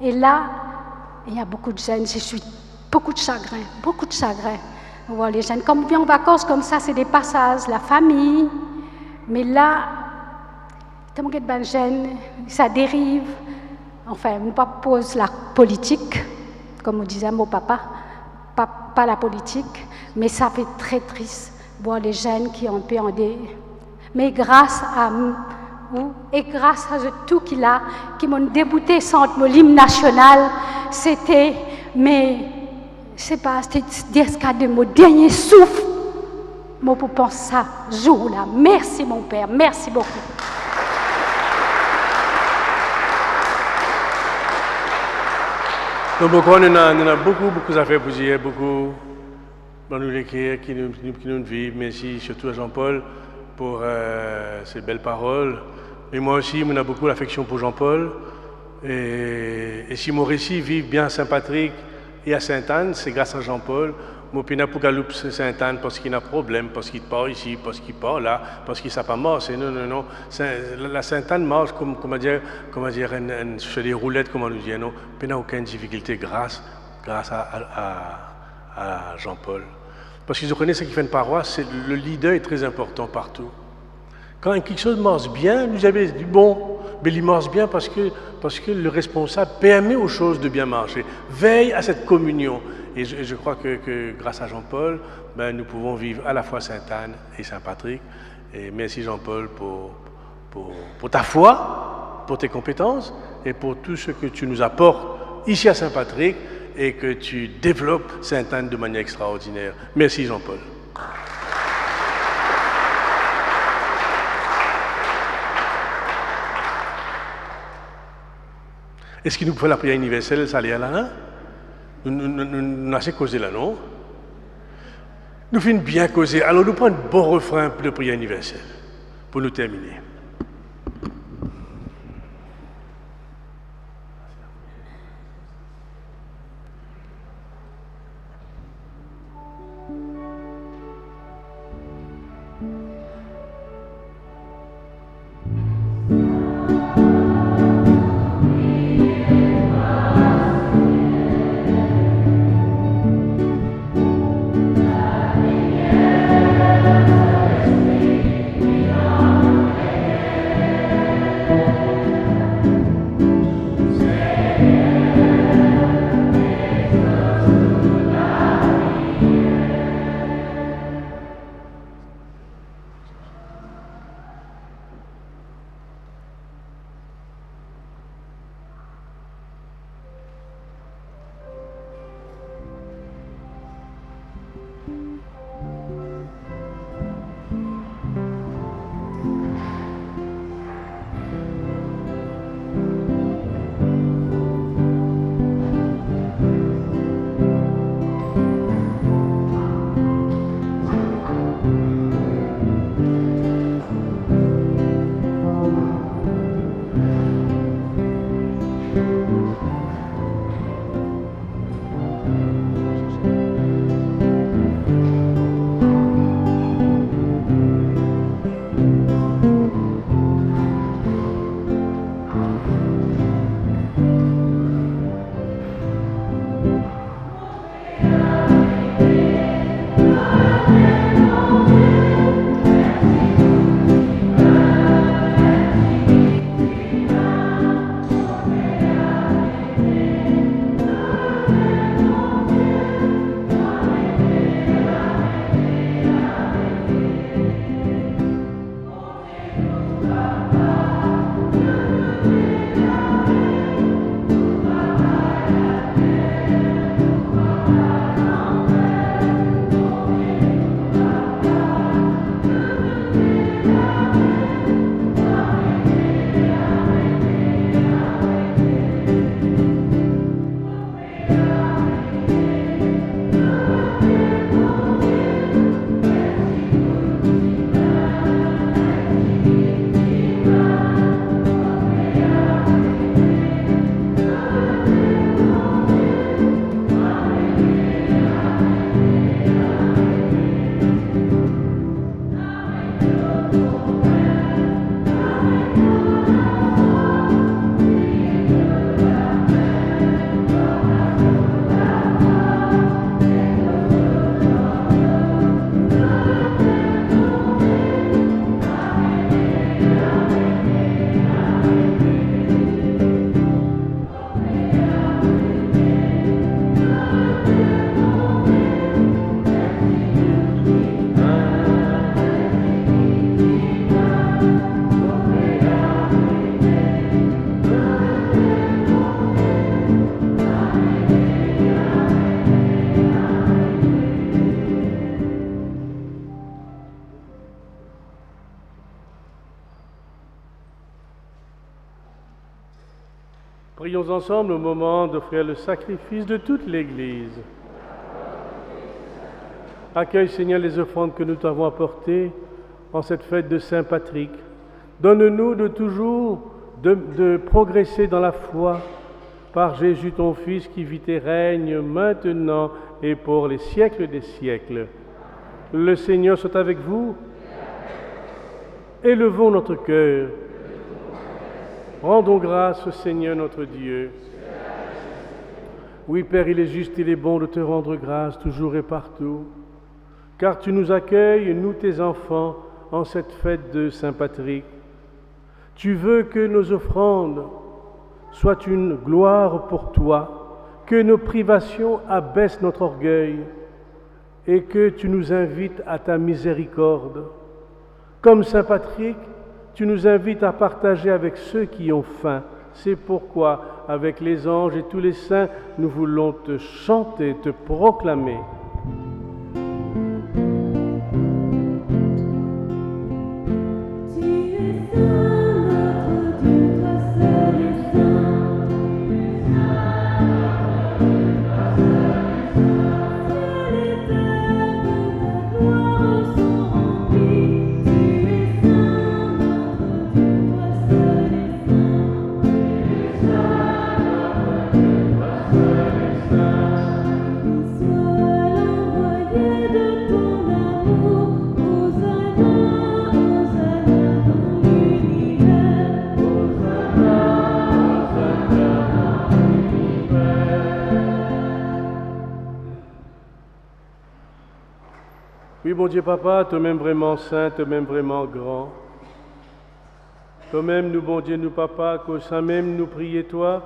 et là, il y a beaucoup de jeunes, je suis beaucoup de chagrin. On voit les jeunes, comme on vient en vacances comme ça, c'est des passages, la famille, mais là, tellement qu'il y a de jeunes, ça dérive. Enfin, on ne pas pose la politique, comme on disait mon papa, pas la politique, mais ça fait très triste voir les jeunes qui ont pu en dé. Mais grâce à vous et grâce à tout qu'il a, qui m'ont débouté sans l'hymne national, c'était, mais je sais pas, c'était de mon dernier souffle. Moi, pour penser ça, jour-là. Merci, mon père, merci beaucoup. Donc, on a beaucoup d'affaires pour dire, beaucoup dans nous l'écrire, qui nous vivent. Merci surtout à Jean-Paul pour ces belles paroles. Mais moi aussi, on a beaucoup d'affection pour Jean-Paul. Et si mon récit vit bien à Saint-Patrick et à Sainte-Anne, c'est grâce à Jean-Paul. Mon pina pour Galoupe Sainte-Anne parce qu'il a un problème, parce qu'il part ici, parce qu'il part là, parce qu'il ne sait pas marcher. Non. La Sainte-Anne marche comment dire, sur des roulettes, comme on nous dit. Non, il n'a aucune difficulté grâce à Jean-Paul. Parce qu'ils connaissent ce qui fait une paroisse, le leader est très important partout. Quand quelque chose marche bien, nous avons dit bon, mais il marche bien parce que le responsable permet aux choses de bien marcher. Veille à cette communion. Et je crois que grâce à Jean-Paul, nous pouvons vivre à la fois Sainte-Anne et Saint-Patrick. Et merci Jean-Paul pour ta foi, pour tes compétences et pour tout ce que tu nous apportes ici à Saint-Patrick et que tu développes Sainte-Anne de manière extraordinaire. Merci Jean-Paul. Est-ce qu'il nous faut la prière universelle, ça allait là, hein? Nous avons assez causé là, non? Nous finissons bien causer. Alors nous prenons un bon refrain de prière universelle pour nous terminer. prions ensemble au moment d'offrir le sacrifice de toute l'Église. Accueille, Seigneur, les offrandes que nous t'avons apportées en cette fête de Saint Patrick. Donne-nous de toujours de progresser dans la foi par Jésus ton Fils qui vit et règne maintenant et pour les siècles des siècles. Le Seigneur soit avec vous. Élevons notre cœur. Rendons grâce au Seigneur notre Dieu. Oui, Père, il est juste, il est bon de te rendre grâce toujours et partout, car tu nous accueilles, nous tes enfants, en cette fête de Saint Patrick. Tu veux que nos offrandes soient une gloire pour toi, que nos privations abaissent notre orgueil et que tu nous invites à ta miséricorde. Comme Saint Patrick, tu nous invites à partager avec ceux qui ont faim. C'est pourquoi, avec les anges et tous les saints, nous voulons te chanter, te proclamer. Oui, mon Dieu Papa, toi-même vraiment saint, toi-même vraiment grand. Toi-même, nous, bon Dieu, nous, Papa, qu'au sein même nous prier toi,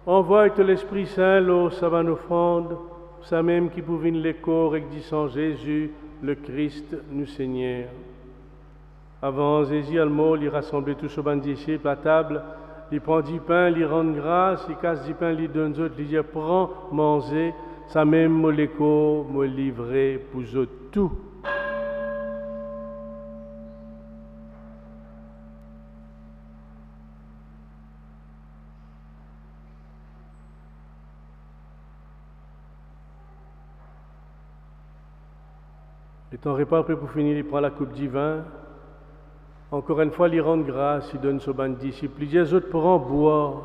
envoie-te l'Esprit Saint, l'eau, ça va nos offrandes, ça même qui pouvine les corps et dit sans Jésus, le Christ, nous Seigneur. Avant, Jésus, le mot, il rassemble tous aux bandes disciples à table, il prend du pain, il rend grâce, il casse du pain, il donne autres, il dit, prends, mangez, ça même, moi, l'écho, moi, livré, pour eux tout. Étant repas prêt pour finir, il prend la coupe du vin. Encore une fois, il rend grâce, il donne son ban disciple. Il dit aux autres, prends, boire.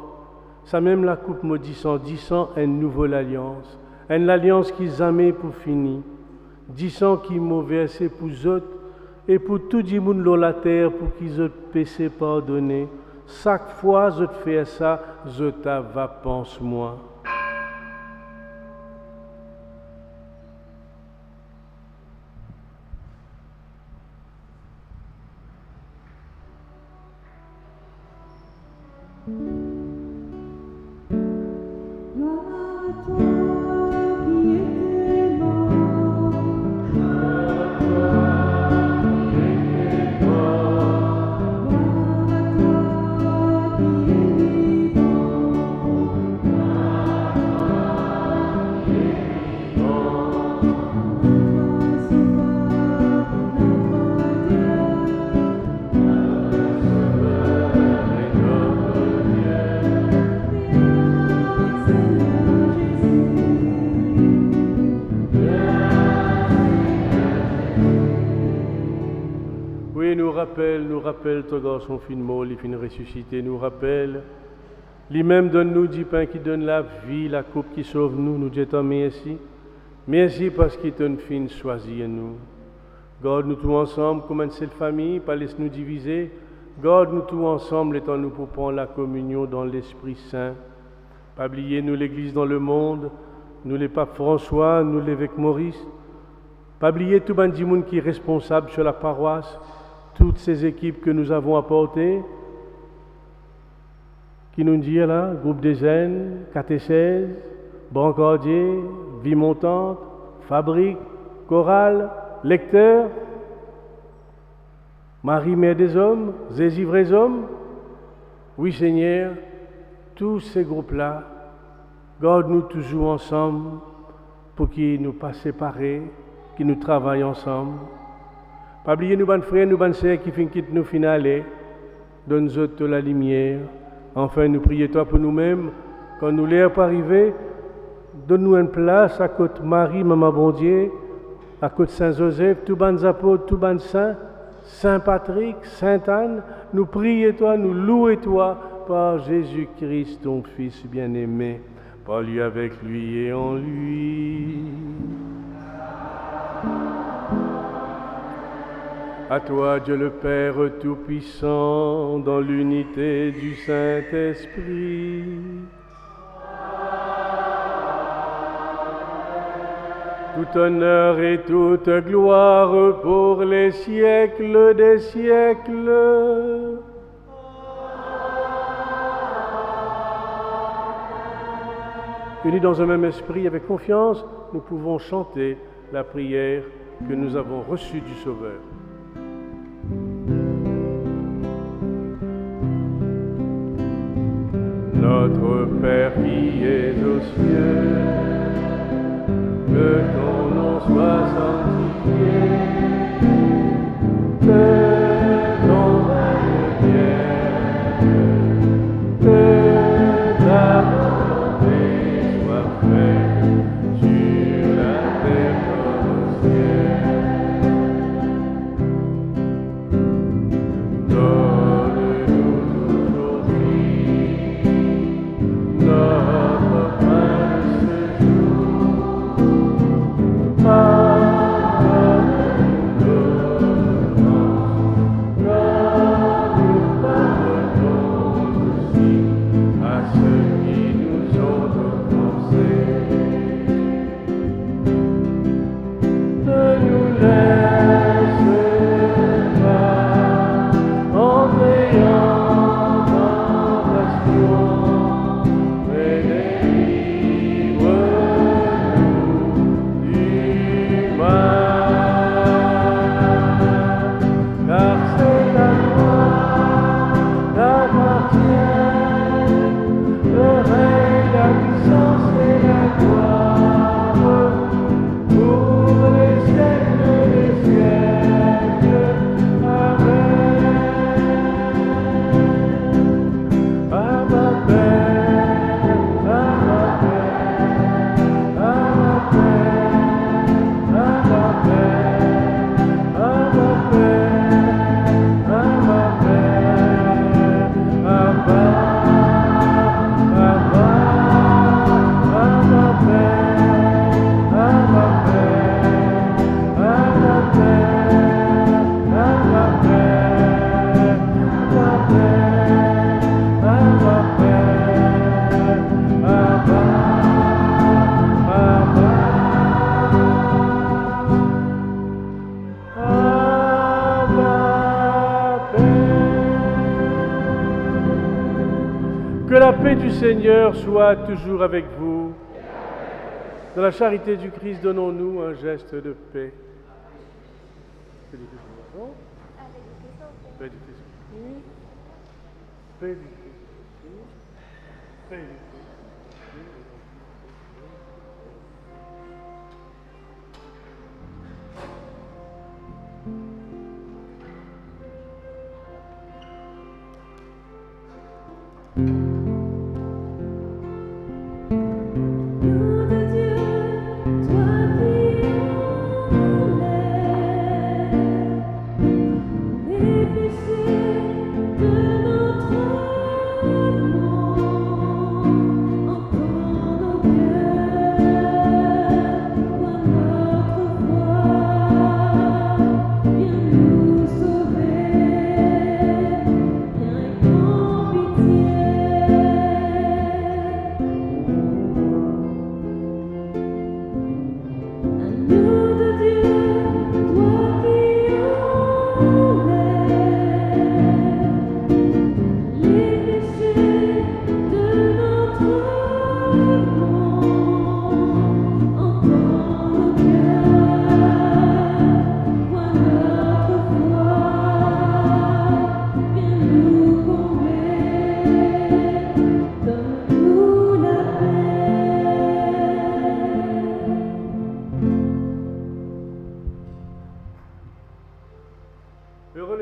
Ça même la coupe maudissant, disant une nouvelle alliance. Une alliance qui jamais pour finir. Disant qui mauvais c'est pour autres et pour tout le monde sur la terre pour qu'ils autres péché pardonné. Chaque fois je fais ça, je va pense-moi. Nous rappelle, toi garçon fin mot, il fin ressuscité, nous rappelle, lui-même donne-nous du pain qui donne la vie, la coupe qui sauve nous, nous disons merci. Merci parce qu'il t'a fin choisi nous. Garde-nous tous ensemble, comme une seule famille, pas laisse-nous diviser. Garde-nous tous ensemble, étant nous pour prendre la communion dans l'Esprit Saint. Pas oublier nous l'Église dans le monde, nous les papes François, nous l'évêque Maurice. Pas oublier tout le monde qui est responsable sur la paroisse. Toutes ces équipes que nous avons apportées, qui nous disent là, groupe des jeunes, catéchèse, brancardier, vie montante, fabrique, chorale, lecteur, Marie Mère des hommes, Jésus vrais hommes. Oui Seigneur, tous ces groupes-là, garde-nous toujours ensemble pour qu'ils nous pas séparés, qu'ils nous travaillent ensemble. Pas oublier nous, bonnes frères, nous, bonnes sœurs qui finissent nous finales, donne-nous la lumière, Enfin, nous prions toi pour nous-mêmes, quand nous l'air pas arrivé, donne-nous une place à côté Marie, Maman bon Dieu, à côté Saint-Joseph, tous les apôtres, tous les saints, Saint-Patrick, Sainte-Anne, nous prions toi, nous louons toi, par Jésus-Christ, ton Fils bien-aimé, par lui, avec lui et en lui. À toi, Dieu le Père Tout-Puissant, dans l'unité du Saint-Esprit. Tout honneur et toute gloire pour les siècles des siècles. Unis dans un même esprit, avec confiance, nous pouvons chanter la prière que nous avons reçue du Sauveur. Notre Père qui es aux cieux, que ton nom soit sanctifié, que ton règne vienne, que ta volonté soit faite sur la terre comme au ciel. Donne-nous aujourd'hui notre pain de ce jour. Pardonne-nous nos offenses, comme nous pardonnons aussi à ceux qui nous ont offensés. Ne nous laisse pas entrer en tentation, mais délivre-nous du mal. Car c'est à toi qu'appartient le règne, la puissance et la gloire pour les siècles des siècles. Amen. Abba Père, Abba Père, Abba Père, Abba Père, Abba Père, Abba Père, Abba, Abba, Abba Père, Abba Père, Abba Père, Abba Père, Abba Père, Abba Père, Abba Père. Que la paix du Seigneur soit toujours avec vous. Dans la charité du Christ, donnons-nous un geste de paix. Paix du Christ. Paix du Christ. Paix du Christ. Paix du Christ. De notre monde.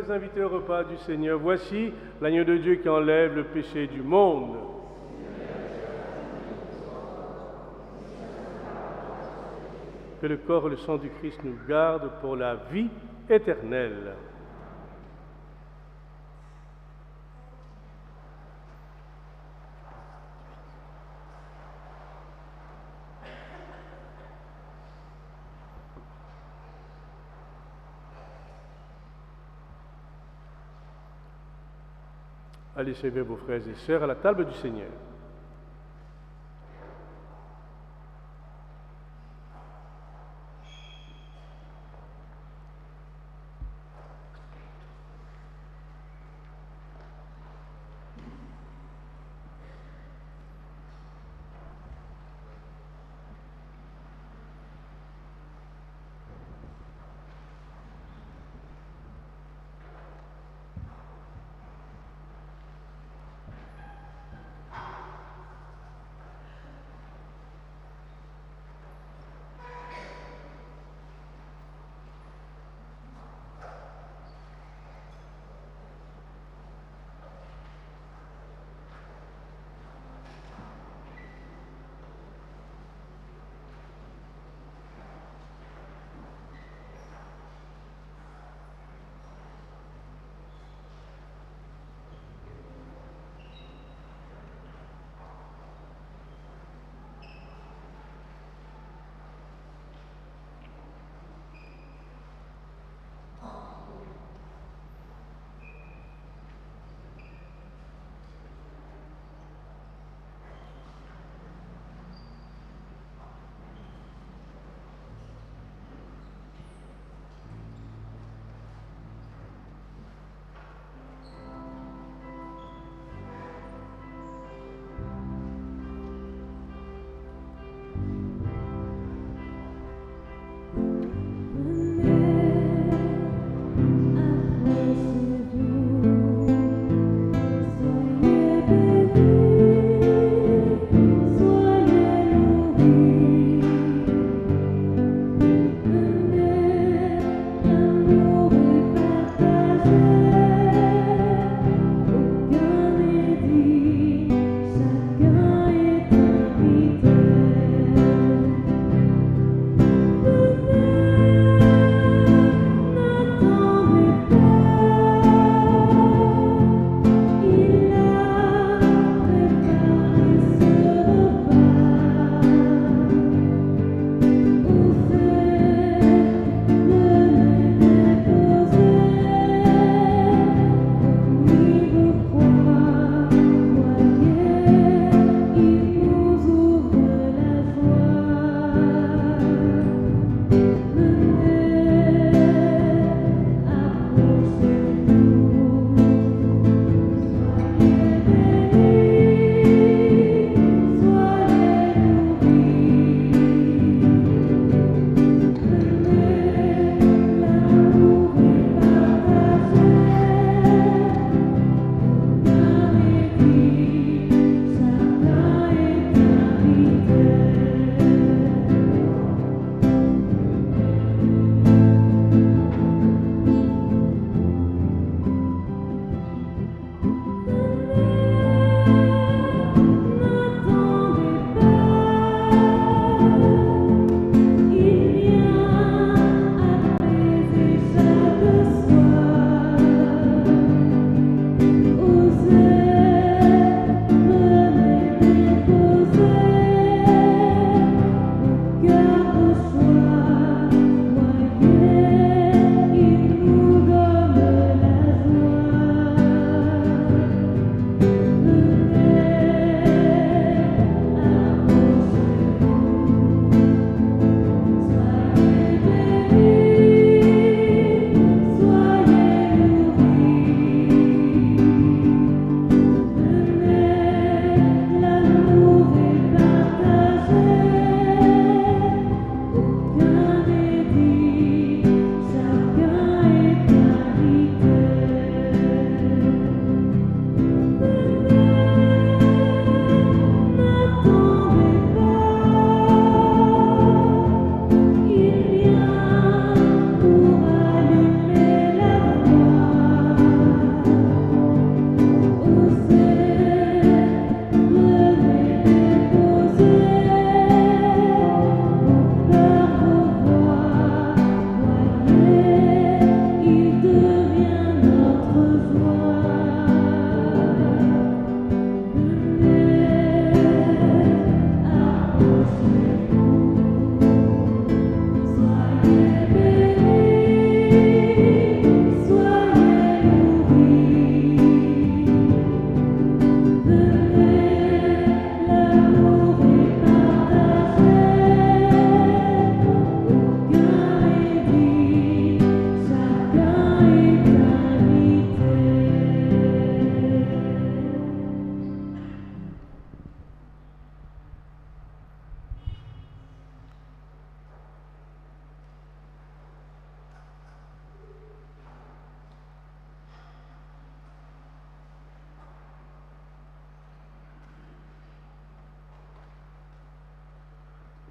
les invités au repas du Seigneur. Voici l'agneau de Dieu qui enlève le péché du monde. Que le corps et le sang du Christ nous gardent pour la vie éternelle. Allez servir vos frères et sœurs à la table du Seigneur.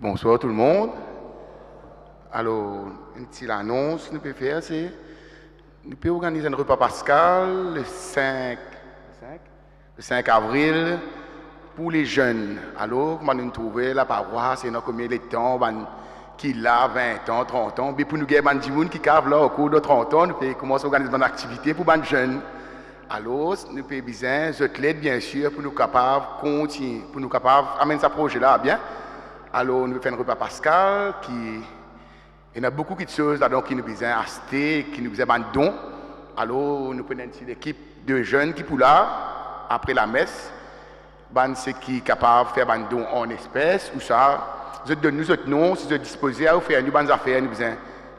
Bonsoir tout le monde. Alors, une petite annonce que nous pouvons faire, c'est nous pouvons organiser un repas pascal le 5 avril pour les jeunes. Alors, comment nous trouver la paroisse, et nous combien de temps, qui là, 20 ans, 30 ans, mais pour nous gagner des gens qui cavent là au cours de 30 ans, nous pouvons commencer à organiser une activité pour les jeunes. Alors, nous pouvons besoin de l'aide, bien sûr, pour nous capables de continuer, pour nous capables d'amener ce projet-là bien. Alors, nous faisons un repas pascal il y a beaucoup de choses là-dedans qui nous besoin acheter, qui nous besoin de dons. Alors, nous prenons une équipe de jeunes qui pour là, après la messe, ceux qui sont capables de faire des dons en espèces ou ça. Nous donnons nous autres noms, si vous êtes disposés à faire nous bonnes affaires, nous besoin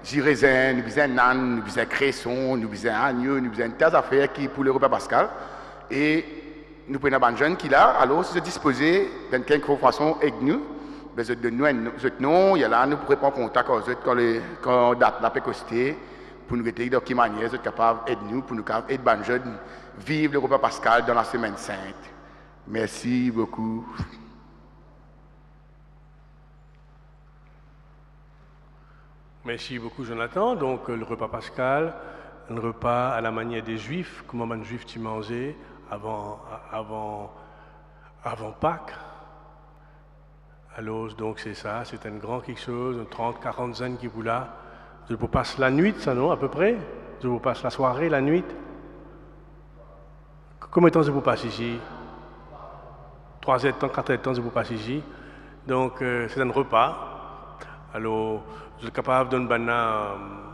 giraisin, nous besoin nan, nous besoin cresson, nous besoin agneau, nous besoin tas d'affaires qui pour le repas pascal. Et nous prenons des jeunes qui là, alors si vous êtes disposés dans quelque façon avec nous, vous donnez nous nom, il y a là, nous pourrons prendre contact avec eux quand date la pécosité, pour nous dire de quelle manière vous êtes capables d'aider nous, pour nous aider les jeunes vivre le repas pascal dans la semaine sainte. Merci beaucoup. Merci beaucoup, Jonathan. Donc, le repas pascal, un repas à la manière des Juifs, comment les Juifs tu mangeaient avant Pâques. Alors, donc, c'est ça, c'est un grand quelque chose, 30-40 ans qui vous là. Je vous passe la nuit, ça, non, à peu près? Je vous passe la soirée, la nuit? Combien de temps je vous passe ici? 3 temps, 4 temps, je vous passe ici. Donc, c'est un repas. Alors, je suis capable de donner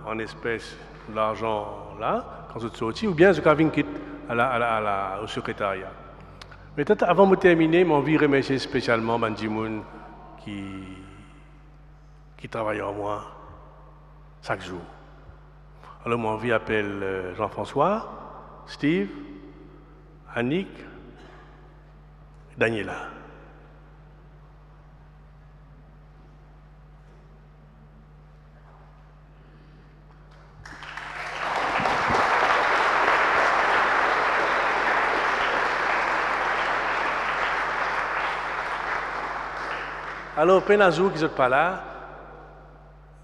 en espèces l'argent là, quand je suis sorti, ou bien je suis quitte au secrétariat. Mais peut-être avant de terminer, j'ai envie de remercier spécialement Bandimoun qui travaille en moi chaque jour. Alors, mon envie appelle Jean-François, Steve, Annick, Daniela. Alors, Penazou qui n'est pas là,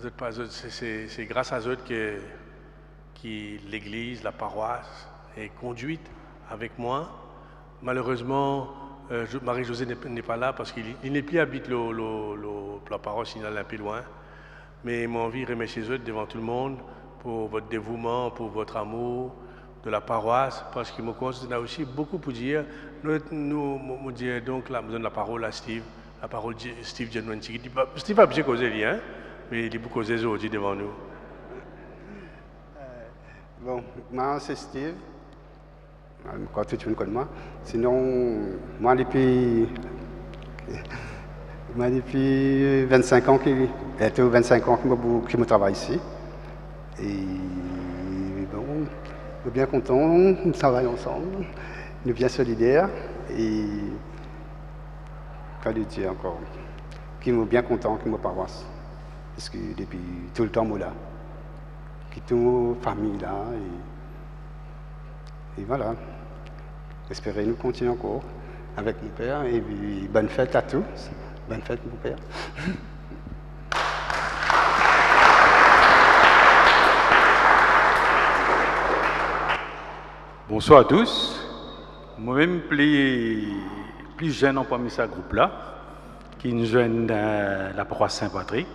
c'est grâce à eux que l'église, la paroisse est conduite avec moi. Malheureusement, Marie-Josée n'est pas là parce qu'il n'est plus habite la paroisse, il est un peu loin. Mais j'ai envie de remercier eux devant tout le monde pour votre dévouement, pour votre amour de la paroisse, parce qu'il me considère aussi beaucoup pour dire. Nous dire donc, là, je donne la parole à Steve. La parole de Steve Genwanti. Steve a bien causé, hein, mais il est beaucoup causé aujourd'hui devant nous. Bon, moi c'est Steve. Quand tu me connais moi. Sinon, moi depuis 25 ans que je travaille ici. Et bon, nous sommes bien contents, nous travaillons ensemble, nous sommes bien solidaires. Et qu'à dire encore, qui sont bien contents que ma paroisse. Parce que depuis tout le temps, moi là, qui toute ma famille là, et voilà. Espérez nous continuer encore avec mon père, et puis, bonne fête à tous. Bonne fête, mon père. Bonsoir à tous. Moi-même, plus jeune en parmi ce groupe-là, qui nous joignent dans la paroisse Saint-Patrick.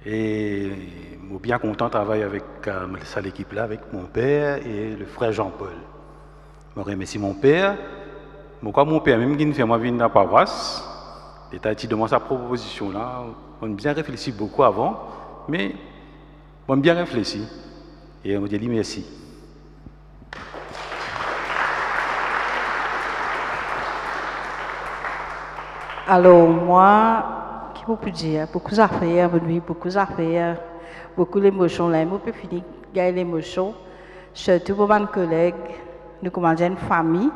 Et je suis bien content de travailler avec cette équipe-là, avec mon père et le frère Jean-Paul. Je remercie mon père. Mon père, même qui nous fait venir dans la paroisse, il a dit de moi sa proposition-là. On a bien réfléchi beaucoup avant, mais on a bien réfléchi. Et on dit merci. Alors, moi, qui peux dire, beaucoup d'affaires, beaucoup d'émotions. Là, je peux finir gagner l'émotion. Surtout pour mes collègues, nous commandons une famille.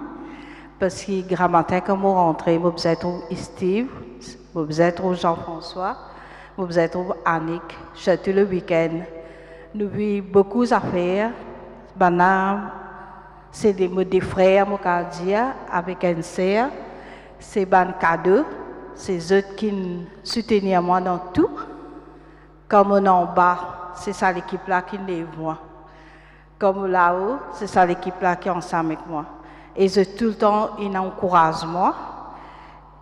Parce que grand matin, quand je rentre, je vais trouver Steve, je vais trouver Jean-François, je vais trouver Annick, surtout le week-end. Nous avons beaucoup d'affaires. C'est des frères, avec un sœur. C'est un cadeau, c'est eux qui soutiennent moi dans tout. Comme on est en bas, c'est ça l'équipe-là qui lève moi. Comme là-haut, c'est ça l'équipe-là qui est ensemble avec moi. Et tout le temps, ils encouragent moi.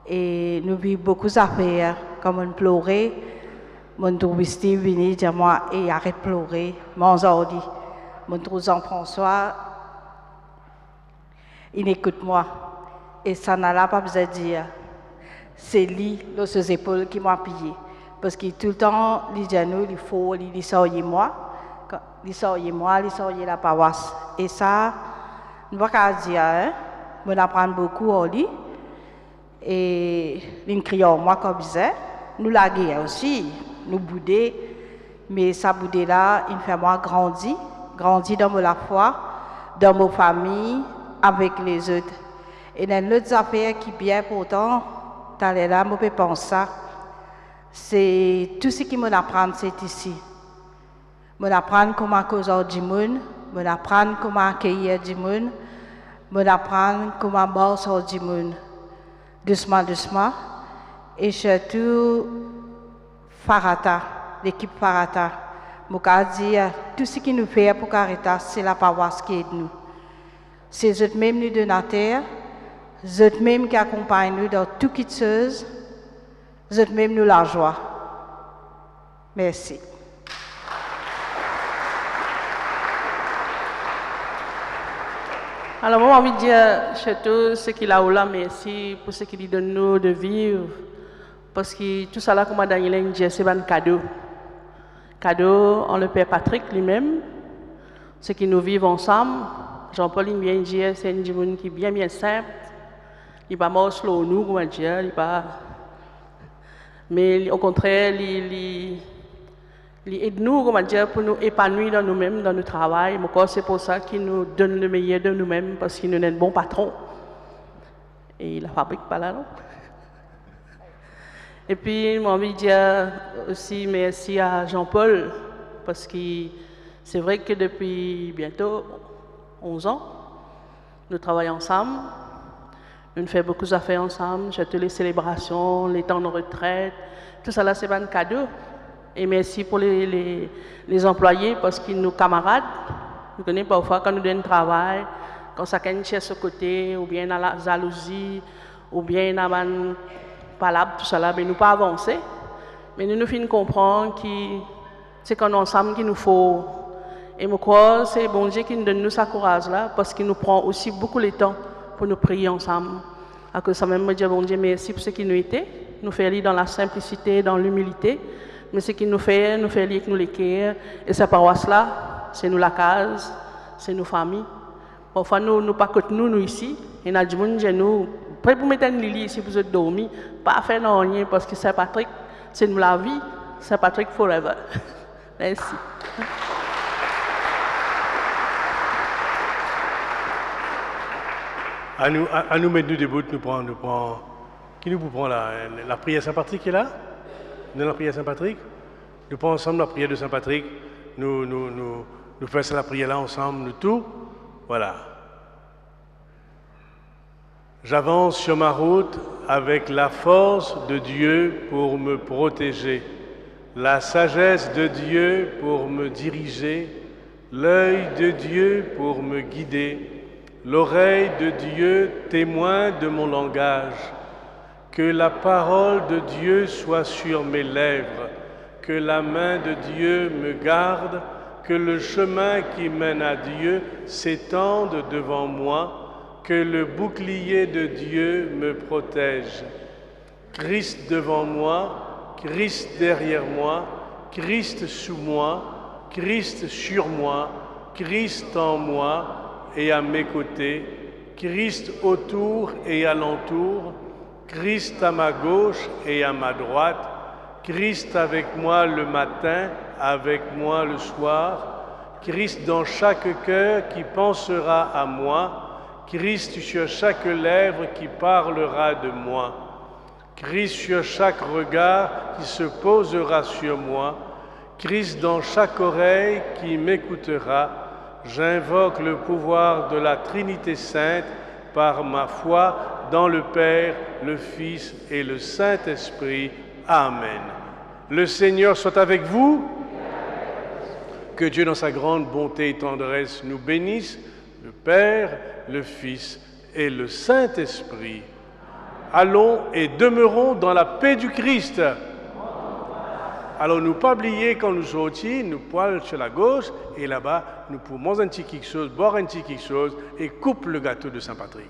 Et nous vivons beaucoup d'affaires. Comme on pleurait, mon touriste venu dire moi, et arrête de pleurer. Mon ordi, mon trouve Jean-François, il écoute moi. Et ça n'a pas besoin de dire. C'est lui, ses épaules, qui m'a pillé. Parce que tout le temps, il dit à nous, il faut, il sort moi. Il sort la paroisse. Et ça, je ne vais pas dire, hein, je apprends beaucoup en lui. Et il crie en moi comme ça. Nous la guerre aussi, nous bouder. Mais ça bouder là, il fait moi grandir dans la foi, dans ma famille, avec les autres. Et dans l'autre affaire qui bien pourtant, dans les là, je peux penser, c'est tout ce qui m'apprend, c'est ici. M'apprendre comment causer du monde, m'apprendre comment accueillir du monde, m'apprendre comment bosser du monde. Doucement, doucement. Et surtout, Farata, l'équipe Farata. Je peux dire, tout ce qui nous fait pour Caritas, c'est la paroisse qui aide nous. C'est eux-mêmes les donateurs, eux-mêmes qui accompagnent nous dans toute chose, eux-mêmes nous la joie. Merci. Alors, moi, j'ai envie de dire, surtout ce qu'il a là, merci pour ce qu'il donne nous de vivre. Parce que tout ça, là, comme Daniel dit, c'est un cadeau. Cadeau en le Père Patrick lui-même, ce qui nous vivons ensemble. Jean-Paul, il vient dire, c'est un monde qui est bien, bien simple. Il n'est pas mort slow, nous, comment dire, il pas. Mais au contraire, il aide nous, comment dire, pour nous épanouir dans nous-mêmes, dans notre travail. C'est pour ça qu'il nous donne le meilleur de nous-mêmes, parce qu'il nous est un bon patron. Et il ne fabrique pas là, non? Et puis, j'ai envie de dire aussi merci à Jean-Paul, parce que c'est vrai que depuis bientôt 11 ans, nous travaillons ensemble. Nous faisons beaucoup d'affaires ensemble, surtout les célébrations, les temps de retraite. Tout ça là, c'est un cadeau. Et merci pour les employés parce qu'ils nous camarades. Nous connaissons parfois quand nous donnons travail, quand chacun cherche ce côté, ou bien dans la jalousie, ou bien dans la palabre, tout ça là, mais nous pas avancer. Mais nous finissons comprendre que c'est quand nous ensemble qu'il nous faut. Et je crois que c'est bon Dieu qui nous donne ce courage là, parce qu'il nous prend aussi beaucoup de temps pour nous prier ensemble. À cause ça même, me dire bon Dieu merci pour ce qui nous était. Nous fait aller dans la simplicité, dans l'humilité. Mais ce qu'il nous fait aller avec nous l'équerre. Et cette paroisse-là, c'est nous la case, c'est nos familles. Parfois, nous pas que nous ici. Et nous avons dit, nous, prêt pour mettre une lit ici pour dormir, pas faire rien parce que Saint-Patrick, c'est nous la vie. Saint-Patrick forever. Merci. À nous mettre nous debout, nous prend. Qui nous prend la prière Saint-Patrick qui est là? Nous la prière Saint-Patrick? Nous prenons ensemble la prière de Saint-Patrick. Nous faisons la prière là ensemble, nous tous. Voilà. J'avance sur ma route avec la force de Dieu pour me protéger, la sagesse de Dieu pour me diriger, l'œil de Dieu pour me guider, l'oreille de Dieu témoin de mon langage. Que la parole de Dieu soit sur mes lèvres, que la main de Dieu me garde, que le chemin qui mène à Dieu s'étende devant moi, que le bouclier de Dieu me protège. Christ devant moi, Christ derrière moi, Christ sous moi, Christ sur moi, Christ en moi et à mes côtés, Christ autour et alentour, Christ à ma gauche et à ma droite, Christ avec moi le matin, avec moi le soir, Christ dans chaque cœur qui pensera à moi, Christ sur chaque lèvre qui parlera de moi, Christ sur chaque regard qui se posera sur moi, Christ dans chaque oreille qui m'écoutera. J'invoque le pouvoir de la Trinité Sainte par ma foi dans le Père, le Fils et le Saint-Esprit. Amen. Le Seigneur soit avec vous. Que Dieu, dans sa grande bonté et tendresse, nous bénisse, le Père, le Fils et le Saint-Esprit. Allons et demeurons dans la paix du Christ. Alors, nous pas oublier quand nous sortis, nous poils sur la gauche et là-bas, nous pouvons manger un petit quelque chose, boire un petit quelque chose et couper le gâteau de Saint-Patrick.